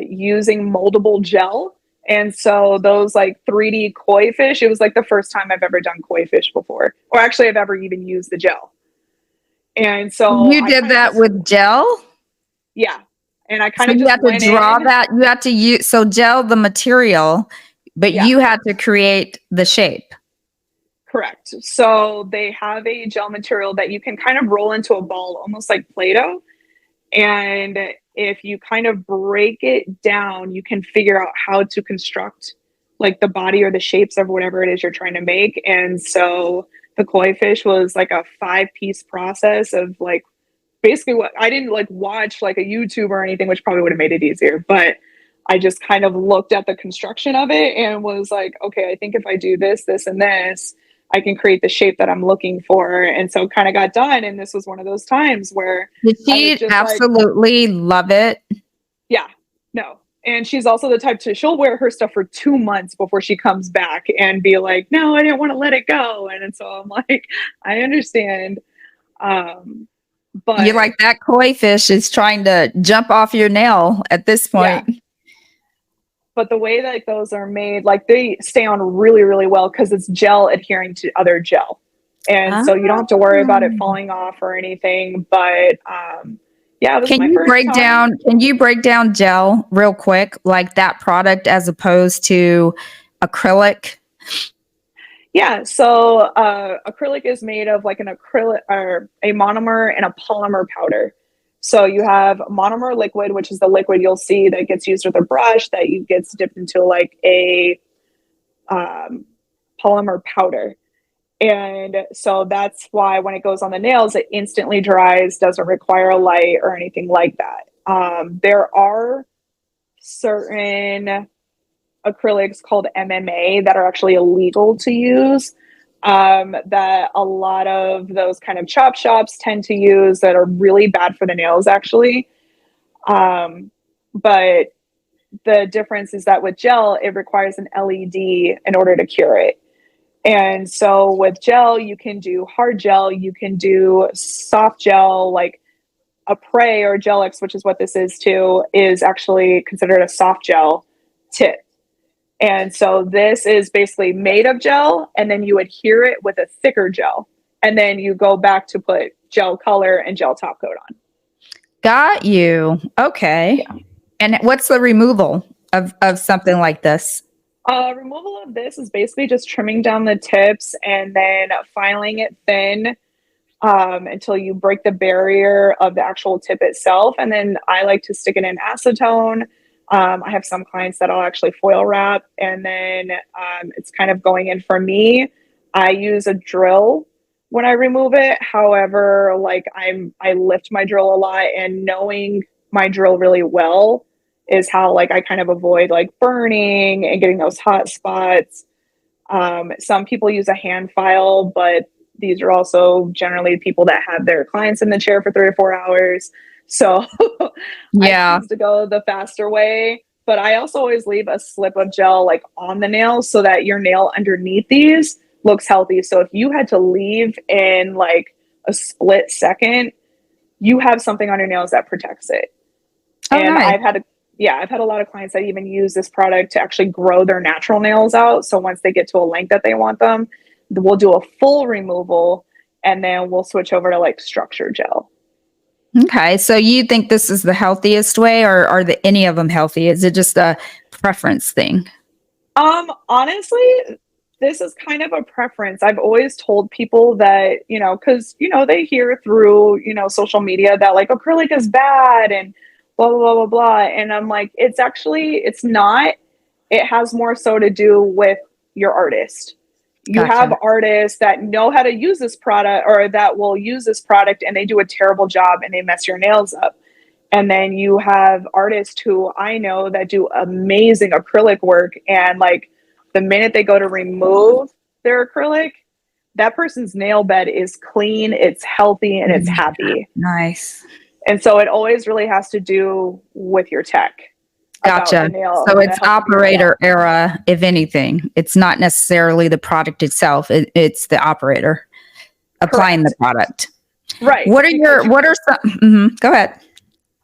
using moldable gel. And so those like 3D koi fish, it was like the first time I've ever done koi fish before, or actually I've ever even used the gel. And so You I did kind of that just, with gel? yeah. And I kind So of you just had to went draw in. that. You had to use so gel the material, but Yeah, you had to create the shape. correct. So they have a gel material that you can kind of roll into a ball, almost like Play-Doh. And if you kind of break it down, you can figure out how to construct like the body or the shapes of whatever it is you're trying to make. And so the koi fish was like a 5-piece process of like, basically, what I didn't like watch like a YouTube or anything, which probably would have made it easier, but I just kind of looked at the construction of it and was like, okay, I think if I do this, this, and this, I can create the shape that I'm looking for. And so kind of got done. And this was one of those times where Did I was she just like, absolutely love it? yeah, no. And she's also the type she'll wear her stuff for 2 months before she comes back and be like, "No, I didn't want to let it go." And so I'm like, I understand. Um, You but like that koi fish is trying to jump off your nail at this yeah, point. but the way that those are made, like, they stay on really, really well because it's gel adhering to other gel. And so you don't have to worry about it Ah. falling off or anything. But yeah, it was my first time. Can you break down gel real quick, like that product as opposed to acrylic? Yeah, so acrylic is made of like an acrylic or a monomer and a polymer powder. So you have monomer liquid, which is the liquid you'll see that gets used with a brush that you gets dipped into like a um, polymer powder. And so that's why when it goes on the nails, it instantly dries, doesn't require a light or anything like that. There are certain acrylics called MMA that are actually illegal to use, that a lot of those kind of chop shops tend to use, that are really bad for the nails actually. But the difference is that with gel, it requires an LED in order to cure it. And so with gel, you can do hard gel, you can do soft gel, like a Prey or Gel-X, which is what this is too, is actually considered a soft gel tip. And so this is basically made of gel, and then you adhere it with a thicker gel. And then you go back to put gel color and gel top coat on. Got you. Okay. Yeah. And what's the removal of something like this? Removal of this is basically just trimming down the tips and then filing it thin until you break the barrier of the actual tip itself. And then I like to stick it in acetone. I have some clients that I'll actually foil wrap, and then it's kind of going in. For me, I use a drill when I remove it. However, like I lift my drill a lot, and knowing my drill really well is how like I kind of avoid like burning and getting those hot spots. Some people use a hand file, but these are also generally people that have their clients in the chair for 3 or 4 hours. So Yeah. I choose to go the faster way. But I also always leave a slip of gel like on the nail so that your nail underneath these looks healthy. So if you had to leave in like a split second, you have something on your nails that protects it. Oh, and nice. I've had a lot of clients that even use this product to actually grow their natural nails out. So once they get to a length that they want them, we'll do a full removal, and then we'll switch over to like structured gel. Okay. So you think this is the healthiest way, or are any of them healthy? Is it just a preference thing? Honestly, this is kind of a preference. I've always told people that, because, they hear through, social media that like acrylic is bad and blah, blah, blah, blah, blah. And I'm like, it's not. It has more so to do with your artist. You Gotcha. have artists that know how to use this product, or that will use this product, and they do a terrible job and they mess your nails up. And then you have artists who I know that do amazing acrylic work, and like the minute they go to remove their acrylic, that person's nail bed is clean, it's healthy, and it's happy. Nice. And so it always really has to do with your tech. Gotcha. So it's operator error, if anything. It's not necessarily the product itself. It's the operator applying the product. Right. What are some, go ahead.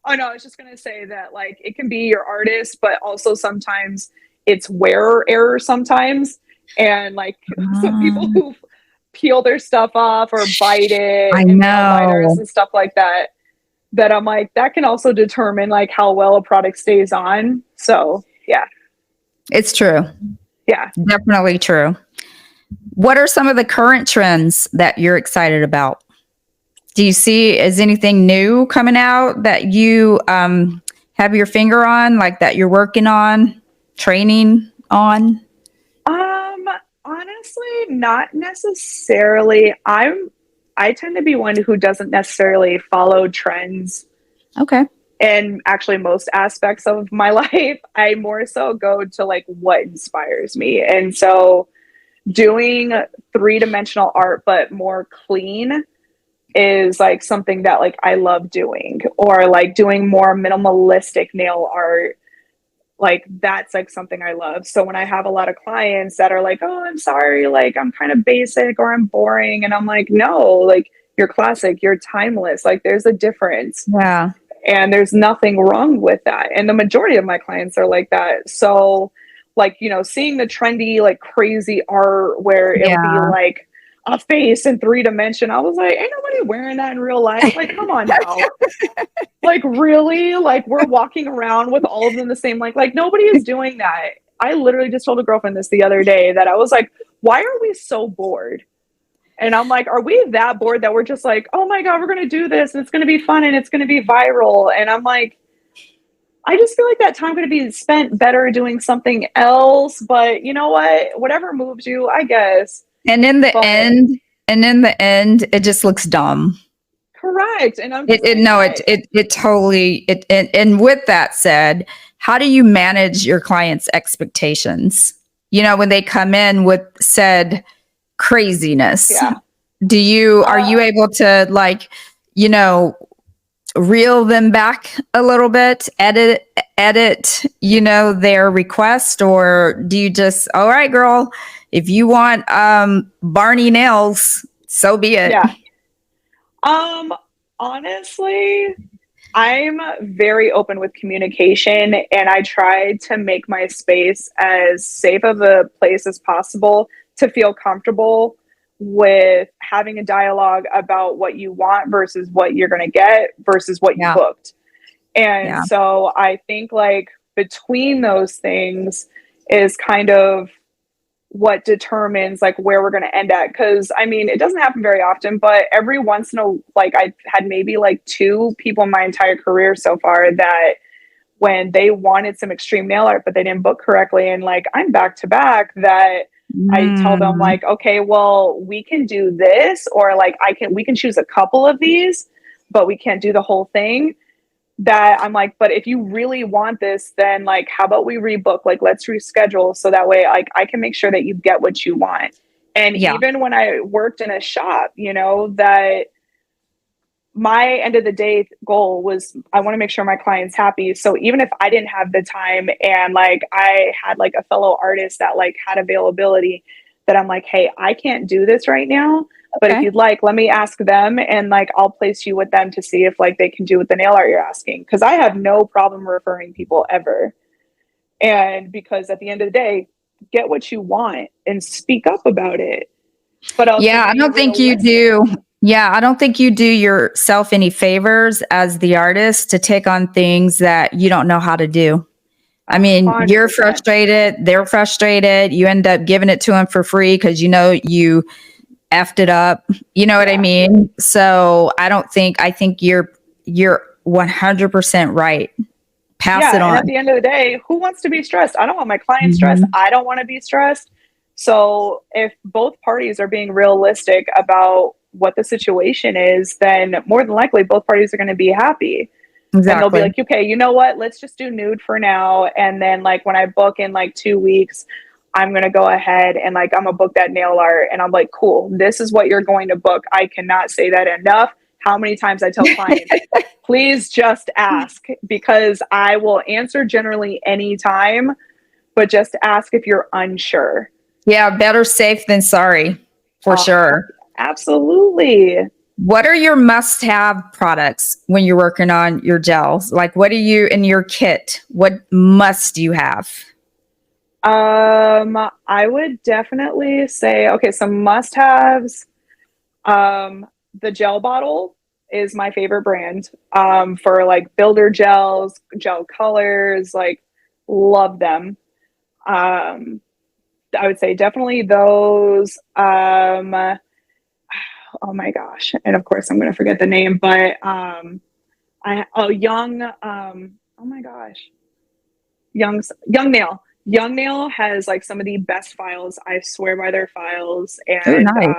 Oh no, I was just going to say that like it can be your artist, but also sometimes it's wearer error sometimes. And like some people who peel their stuff off or bite it, I and know. nail biters and stuff like that, that I'm like, that can also determine like how well a product stays on. So yeah. It's true. Yeah. Definitely true. What are some of the current trends that you're excited about? Do you see, is anything new coming out that you have your finger on, like that you're working on, training on? Honestly, not necessarily. I tend to be one who doesn't necessarily follow trends. Okay. And actually most aspects of my life, I more so go to like what inspires me. And so doing 3-dimensional art, but more clean, is like something that like I love doing, or like doing more minimalistic nail art. Like that's like something I love. So when I have a lot of clients that are like, oh, I'm sorry, like I'm kind of basic or I'm boring. And I'm like, no, like you're classic, you're timeless. Like there's a difference. Yeah. And there's nothing wrong with that. And the majority of my clients are like that. So like, seeing the trendy, like crazy art where it'll be like a face in 3 dimension. I was like, ain't nobody wearing that in real life. Like, come on now. Like, really? Like, we're walking around with all of them the same. Like nobody is doing that. I literally just told a girlfriend this the other day that I was like, why are we so bored? And I'm like, are we that bored that we're just like, oh my God, we're going to do this and it's going to be fun and it's going to be viral? And I'm like, I just feel like that time could be spent better doing something else. But you know what? Whatever moves you, I guess. And in the end, it just looks dumb. Correct. And I'm totally. And with that said, how do you manage your clients' expectations? When they come in with said craziness, are you able to like, reel them back a little bit, edit, their request, or do you just, all right, girl, If you want Barney nails, so be it. Yeah. Honestly, I'm very open with communication, and I try to make my space as safe of a place as possible to feel comfortable with having a dialogue about what you want versus what you're going to get versus what you Yeah. booked. And Yeah. so I think like between those things is kind of what determines like where we're going to end at. Because I mean, it doesn't happen very often, but every once in a, like, I've had maybe like two people in my entire career so far that when they wanted some extreme nail art but they didn't book correctly, and like I'm back to back, that I tell them like, okay, well, we can do this, or like we can choose a couple of these, but we can't do the whole thing. That I'm like, but if you really want this, then like, how about we rebook? Like, let's reschedule, so that way, like, I can make sure that you get what you want. And Yeah. even when I worked in a shop, you know, that my end of the day goal was I want to make sure my client's happy. So even if I didn't have the time, and like I had like a fellow artist that like had availability, that I'm like, hey, I can't do this right now, but if Okay. you'd like, let me ask them, and like I'll place you with them to see if like they can do with the nail art you're asking. Because I have no problem referring people ever. And because at the end of the day, get what you want and speak up about it. But also, Yeah, I be don't think you realistic. do. Yeah, I don't think you do yourself any favors as the artist to take on things that you don't know how to do. I mean, you're 100%. frustrated, they're frustrated, you end up giving it to them for free because you know you effed it up. You know what I Yeah. mean? So I think you're 100% right. Pass Yeah, it and on. at the end of the day, who wants to be stressed? I don't want my client stressed. Mhm. I don't want to be stressed. So if both parties are being realistic about what the situation is, then more than likely both parties are going to be happy. And they'll be Exactly. like, okay, you know what? Let's just do nude for now. And then like when I book in like 2 weeks, I'm going to go ahead and like I'm going to book that nail art. And I'm like, cool, this is what you're going to book. I cannot say that enough. How many times I tell clients, please just ask, because I will answer generally anytime, but just ask if you're unsure. Yeah, better safe than sorry, for Oh, sure. absolutely. What are your must-have products when you're working on your gels? Like, what are you in your kit? What must you have? I would definitely say, okay, some must-haves. The gel bottle is my favorite brand. For like builder gels, gel colors, like love them. I would say definitely those. Oh my gosh, and of course I'm going to forget the name, but young. Oh my gosh, young nail. Young Nail has like some of the best files. I swear by their files, Oh, and nice.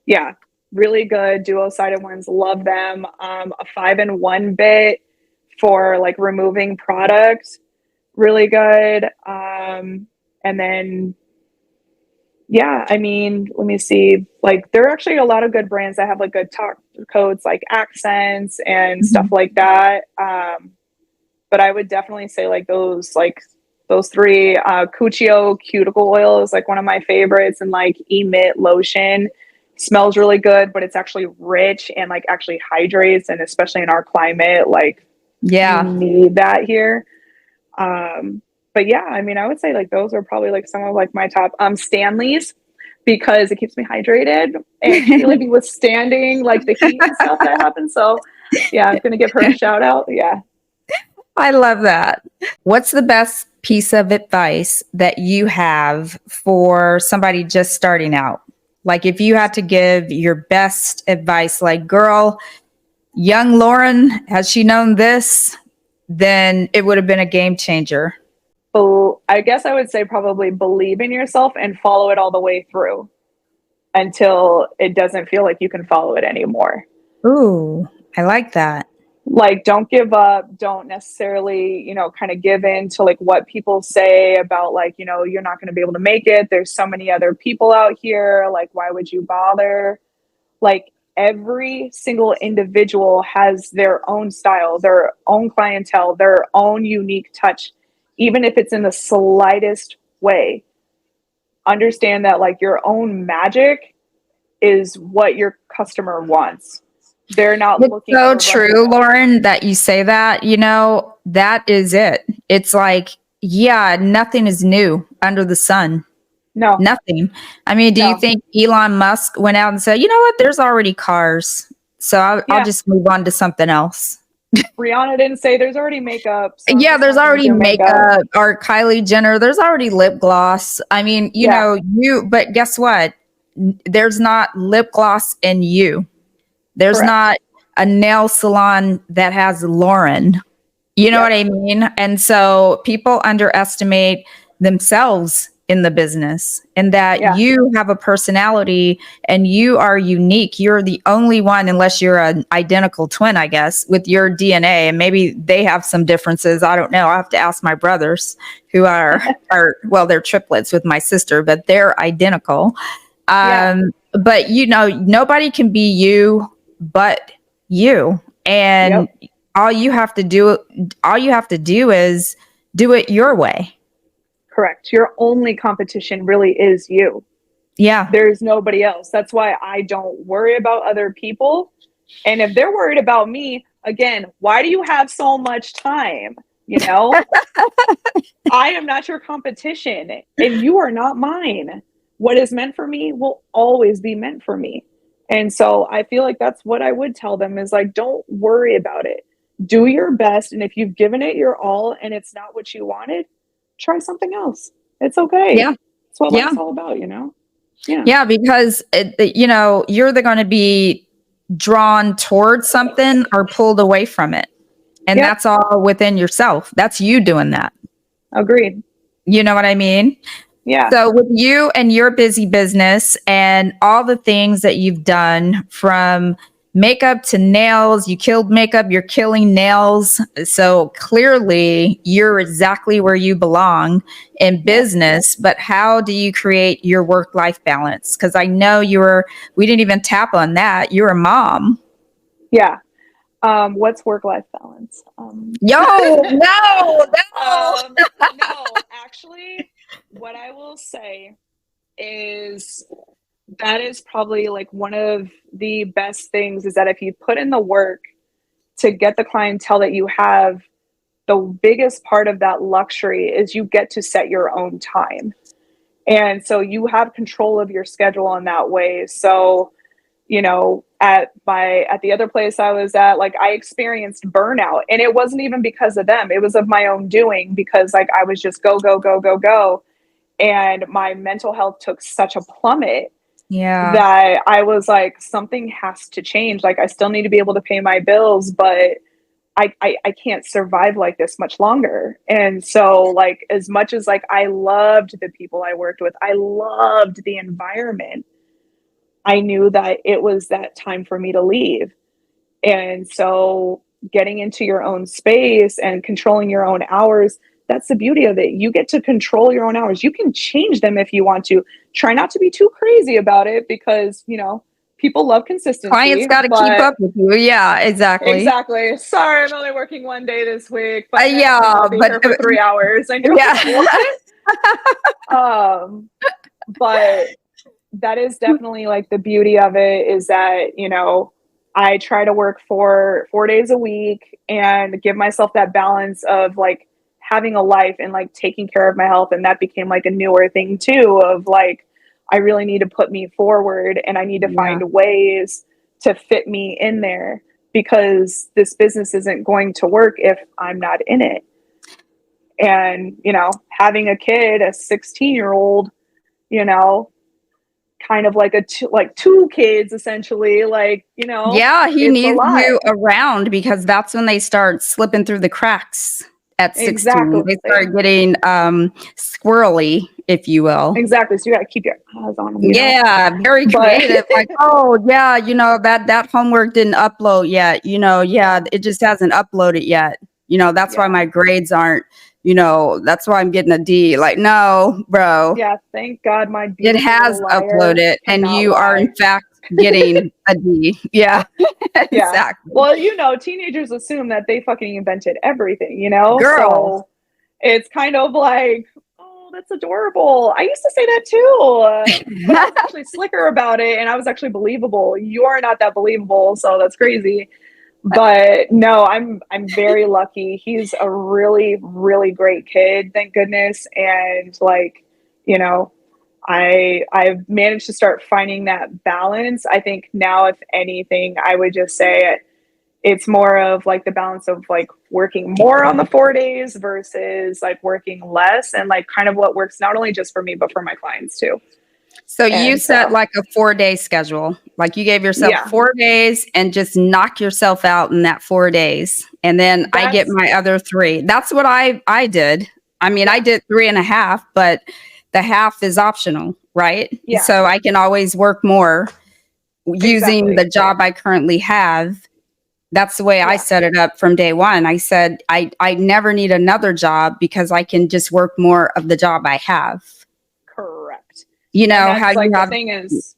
yeah, really good dual-sided ones. Love them. A 5-in-1 bit for like removing product, really good. And then yeah, I mean, let me see. Like, there are actually a lot of good brands that have like good top codes, like Accents and stuff Mhm. like that. But I would definitely say those three. Cuccio cuticle oil is like one of my favorites, and like Emit lotion smells really good, but it's actually rich and like actually hydrates, and especially in our climate, like you Yeah. need that here. But yeah, I mean, I would say like those are probably like some of like my top. Stanley's, because it keeps me hydrated and she really be withstanding like the heat and stuff that happens. So yeah, I'm gonna give her a shout out. Yeah. I love that. What's the best piece of advice that you have for somebody just starting out? Like, if you had to give your best advice, like, girl, young Lauren, has she known this, then it would have been a game changer. I guess I would say probably believe in yourself and follow it all the way through until it doesn't feel like you can follow it anymore. Ooh, I like that. Like, don't give up. Don't necessarily, kind of give in to like what people say about like, you're not going to be able to make it. There's so many other people out here. Like, why would you bother? Like, every single individual has their own style, their own clientele, their own unique touch, even if it's in the slightest way. understand that like your own magic is what your customer wants. They're not It's looking so for true, replica. Lauren, that you say that. That is it. It's like, yeah, nothing is new under the sun. No, Nothing. I mean, do you no. think Elon Musk went out and said, you know what, there's already cars, so I'll Yeah. just move on to something else? Rihanna didn't say there's already makeup, so I'm Yeah, just there's not going to already do makeup. makeup, or Kylie Jenner, there's already lip gloss. I mean, Yeah, but guess what? There's not lip gloss in you. There's correct. not a nail salon that has Lauren. You know what Yep. I mean? And so people underestimate themselves in the business, and that Yeah. you have a personality and you are unique. You're the only one, unless you're an identical twin, I guess, with your DNA. And maybe they have some differences. I don't know. I'll have to ask my brothers, who are well, they're triplets with my sister, but they're identical. Yeah. But nobody can be you but you. And Yep. all you have to do is do it your way. Correct. Your only competition really is you. Yeah. There's nobody else. That's why I don't worry about other people. And if they're worried about me, again, why do you have so much time? You know, I am not your competition and you are not mine. What is meant for me will always be meant for me. And so I feel like that's what I would tell them is like, don't worry about it. Do your best. And if you've given it your all and it's not what you wanted, try something else. It's okay. Yeah. That's what Yeah. life's all about, you know? Yeah. Yeah, because you're going to be drawn towards something or pulled away from it. And Yep. that's all within yourself. That's you doing that. Agreed. You know what I mean? Yeah. So with you and your busy business and all the things that you've done, from makeup to nails, you killed makeup, you're killing nails. So clearly you're exactly where you belong in business. But how do you create your work-life balance? Because I know we didn't even tap on that. You're a mom. Yeah. What's work-life balance? No. No, actually, what I will say is that is probably like one of the best things is that if you put in the work to get the clientele that you have, the biggest part of that luxury is you get to set your own time. And so you have control of your schedule in that way. So, at the other place I was at, like I experienced burnout, and it wasn't even because of them. It was of my own doing, because like I was just go, go, go, go, go. And my mental health took such a plummet Yeah. that I was like, something has to change. Like I still need to be able to pay my bills, but I can't survive like this much longer. And so like, as much as like I loved the people I worked with, I loved the environment, I knew that it was that time for me to leave. And so getting into your own space and controlling your own hours, that's the beauty of it. You get to control your own hours. You can change them if you want to. Try not to be too crazy about it, because, people love consistency. Clients got to keep up with you. Yeah, exactly. Exactly. Sorry, I'm only working one day this week, but Yeah, I'll be here for 3 hours. And you're yeah. like, what? But that is definitely like the beauty of it, is that, I try to work for 4 days a week and give myself that balance of like having a life and like taking care of my health. And that became like a newer thing too, of like, I really need to put me forward and I need to find ways to fit me in there, because this business isn't going to work if I'm not in it. And, having a kid, a 16-year-old, kind of like two kids essentially, like, Yeah, he it's a needs lot. you around, because that's when they start slipping through the cracks at 16. Exactly. They start getting squirrely, if you will. Exactly. So you got to keep your eyes on them. Yeah, very creative. Like, oh yeah, that homework didn't upload yet. It just hasn't uploaded yet. That's why my grades aren't. That's why I'm getting a D. Like, no, bro. Yeah, thank God my It has uploaded, and you are in fact getting a D. Yeah, exactly. Well, teenagers assume that they fucking invented everything. Girl. So it's kind of like, that's adorable. I used to say that too, but I was actually slicker about it, and I was actually believable. You're not that believable, so that's crazy. But no, I'm very lucky. He's a really, really great kid, thank goodness. And like, you know, I've managed to start finding that balance. I think now, if anything, I would just say it's more of like the balance of like working more on the 4 days versus like working less, and like kind of what works not only just for me but for my clients too. So you And set so like a 4-day schedule, like you gave yourself yeah, 4 days and just knock yourself out in that 4 days. And then I get that's my other three. That's what I did. I mean, I yeah, did 3.5, but the half is optional, right? yeah, So I can always work more using exactly. the job I currently have. That's the way I Yeah, set it up from day one. I said, I never need another job because I can just work more of the job I have. correct. You And know how that's you like the have thing is,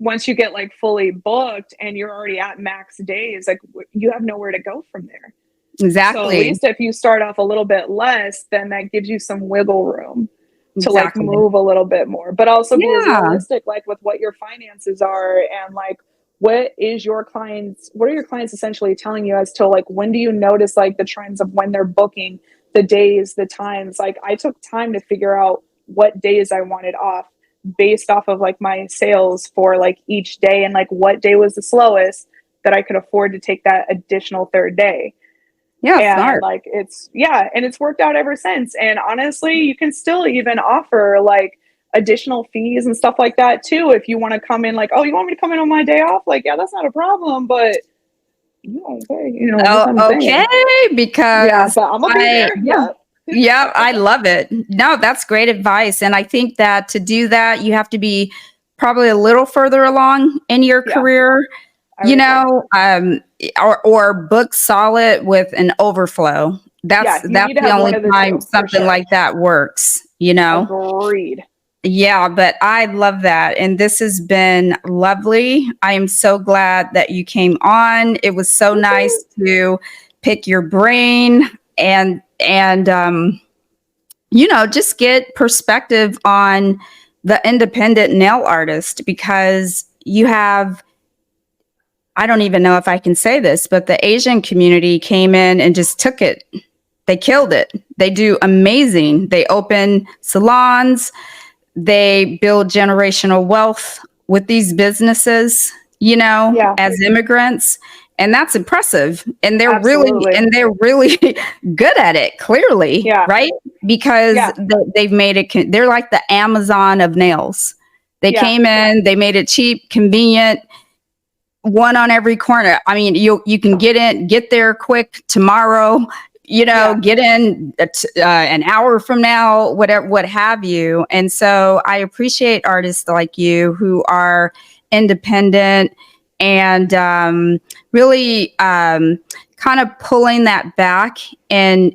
once you get like fully booked and you're already at max days, like you have nowhere to go from there. So at exactly, least if you start off a little bit less, then that gives you some wiggle room to like exactly. move a little bit more, but also be Yeah. realistic, like with what your finances are, and like what are your clients essentially telling you as to like when do you notice like the trends of when they're booking, the days, the times. Like I took time to figure out what days I wanted off based off of like my sales for like each day, and like what day was the slowest that I could afford to take that additional third day. Yeah, And smart. like and it's worked out ever since. And honestly, you can still even offer like additional fees and stuff like that too if you want to come in, like, oh, you want me to come in on my day off, like, yeah, that's not a problem, but that's Oh, what I'm okay, saying. Yeah, because but I'm gonna be I there. yeah. Yep. Yeah, I love it. No, that's great advice. And I think that to do that, you have to be probably a little further along in your Yeah, career, I would agree. or book solid with an overflow. Yeah, you That's need to the have one only of the time two for something sure. like that works. Agreed. Yeah, but I love that. And this has been lovely. I am so glad that you came on. It was so Me too. nice to pick your brain and just get perspective on the independent nail artist, because you have, I don't even know if I can say this, but the Asian community came in and just took it. They killed it. They do amazing. They open salons, they build generational wealth with these businesses, Yeah, as immigrants. And that's impressive. And absolutely. they're really good at it, clearly, Yeah, right? Because yeah, they've made it, they're like the Amazon of nails. They yeah, came in, they made it cheap, convenient, one on every corner. I mean, you can get there quick tomorrow, yeah. get in an hour from now, whatever, what have you. And so I appreciate artists like you who are independent and really kind of pulling that back, and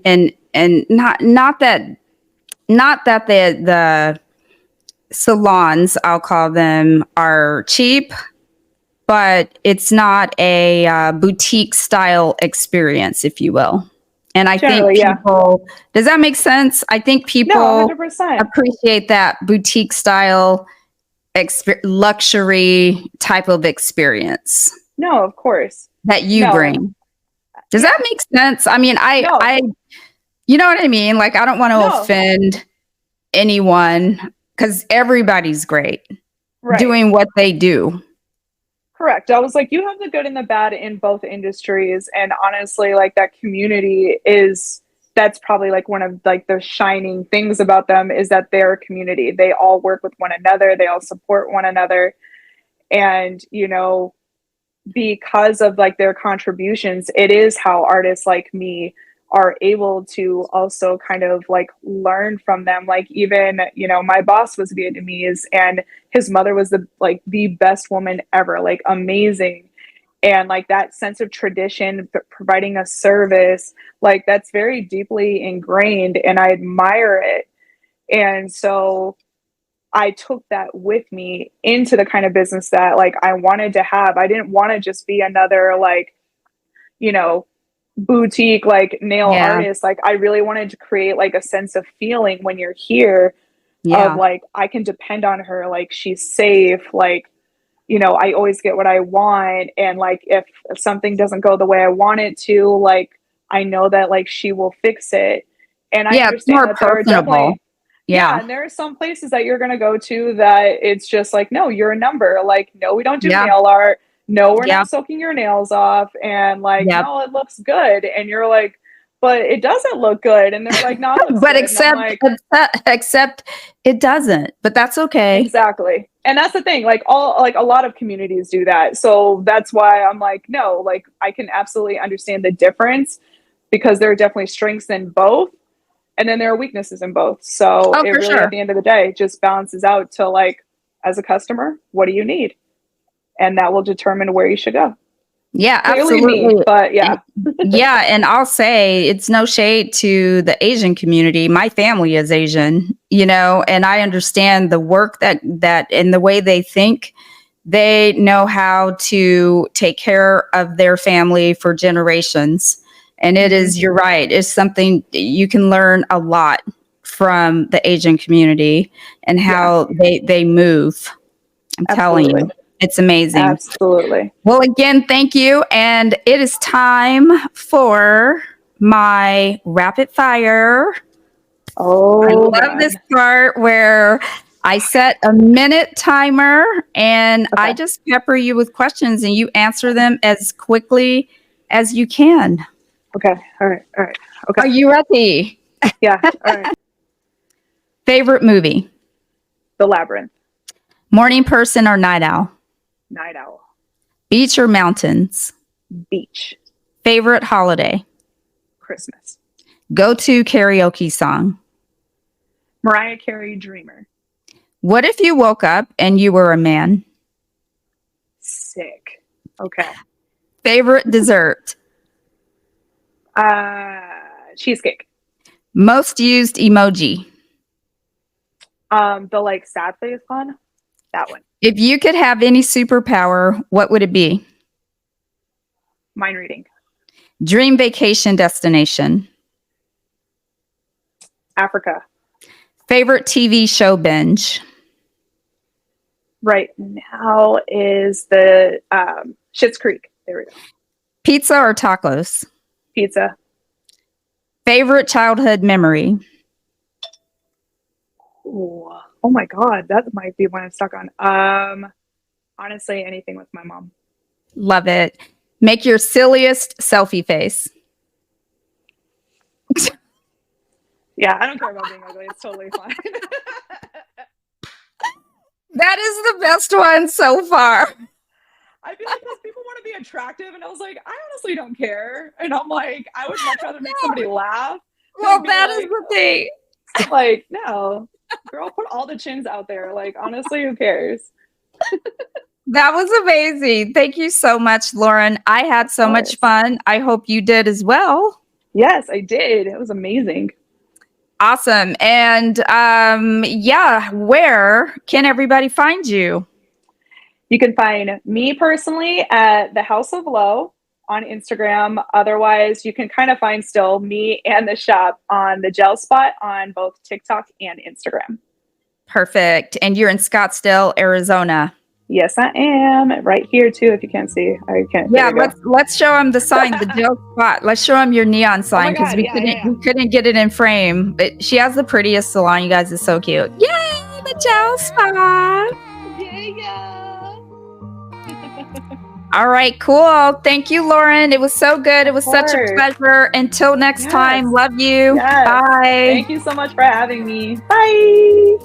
not that the salons, I'll call them, are cheap, but it's not a boutique style experience, if you will. And I think Generally, yeah. people, does that make sense? I think No, people 100%. appreciate that boutique style luxury type of experience No, of course. that you No. bring. Does that Yeah. make sense? I mean, No. you know what I mean? Like, I don't want to No. offend anyone because everybody's great Right. doing what they do. Correct. I was like, you have the good and the bad in both industries. And honestly, like that community is, that's probably like one of like the shining things about them, is that they're a community. They all work with one another. They all support one another. And, because of like their contributions, it is how artists like me are able to also kind of like learn from them. Like even, my boss was Vietnamese, and his mother was the best woman ever, like amazing. And like that sense of tradition, providing a service, like that's very deeply ingrained, and I admire it. And so I took that with me into the kind of business that like I wanted to have. I didn't want to just be another like, you know, boutique like nail Yeah. artist, like I really wanted to create like a sense of feeling when you're here of Yeah. like I can depend on her, like she's safe, like I always get what I want, and like if something doesn't go the way I want it to, like I know that like she will fix it. And I Yeah. It's understand more that there are personable. definitely, yeah, Yeah. and there are some places that you're going to go to that it's just like, no, you're a number. Like, no, we don't do Yeah. nail art. No, we're Yeah. not soaking your nails off. And like, Yeah. no, it looks good. And you're like, but it doesn't look good. And they're like, no, it looks But good. And I'm like, except it doesn't. But that's okay. exactly. And that's the thing. Like a lot of communities do that. So that's why I'm like, no, like I can absolutely understand the difference, because there are definitely strengths in both. And then there are weaknesses in both. So Oh, it for really, at sure. the end of the day, just balances out to like, as a customer, what do you need? And that will determine where you should go. Yeah, Clearly me, absolutely. but yeah. Yeah, and I'll say it's no shade to the Asian community. My family is Asian, and I understand the work that and the way they think. They know how to take care of their family for generations. And it is, you're right, it's something you can learn a lot from the Asian community and how they move. I'm telling Absolutely. you, it's amazing. Absolutely. Well, again, thank you. And it is time for my rapid fire. Oh, I love God. this part where I set a minute timer and I Okay. just pepper you with questions and you answer them as quickly as you can. Okay. All right. All right. Okay. Are you ready? Yeah. All right. Favorite movie? The Labyrinth. Morning person or night owl? Night Owl. Beach or mountains? Beach. Favorite holiday? Christmas. Go-to karaoke song? Mariah Carey, Dreamer. What if you woke up and you were a man? Sick. Okay. Favorite dessert? Cheesecake. Most used emoji? The like sad face one. That one. If you could have any superpower, what would it be? Mind reading. Dream vacation destination? Africa. Favorite TV show binge? Right now is the Schitt's Creek. There we go. Pizza or tacos? Pizza. Favorite childhood memory? Ooh. Oh my God, that might be one I'm stuck on. Honestly, anything with my mom. Love it. Make your silliest selfie face. Yeah, I don't care about being ugly. It's totally fine. That is the best one so far. I feel like those people want to be attractive, and I was like, I honestly don't care. And I'm like, I would much rather make somebody laugh. Well, that is the thing. Like, no, girl, put all the chins out there. Like, honestly, who cares? That was amazing. Thank you so much, Lauren. I had so much fun. I hope you did as well. Yes, I did. It was amazing. Awesome. And yeah, where can everybody find you? You can find me personally at the House of Low on Instagram. Otherwise, you can kind of find still me and the shop on the Gel Spot on both TikTok and Instagram. Perfect. And you're in Scottsdale, Arizona. Yes, I am. Right here too, if you can't see. I can't. Yeah, let's show them the sign, the Gel Spot. Let's show them your neon sign because we couldn't get it in frame. But she has the prettiest salon, you guys. It's so cute. Yay, the Gel Spot. Yeah. All right, cool. Thank you, Lauren. It was so good. It was such a pleasure. Until next time, love you. Yes. Bye. Thank you so much for having me. Bye.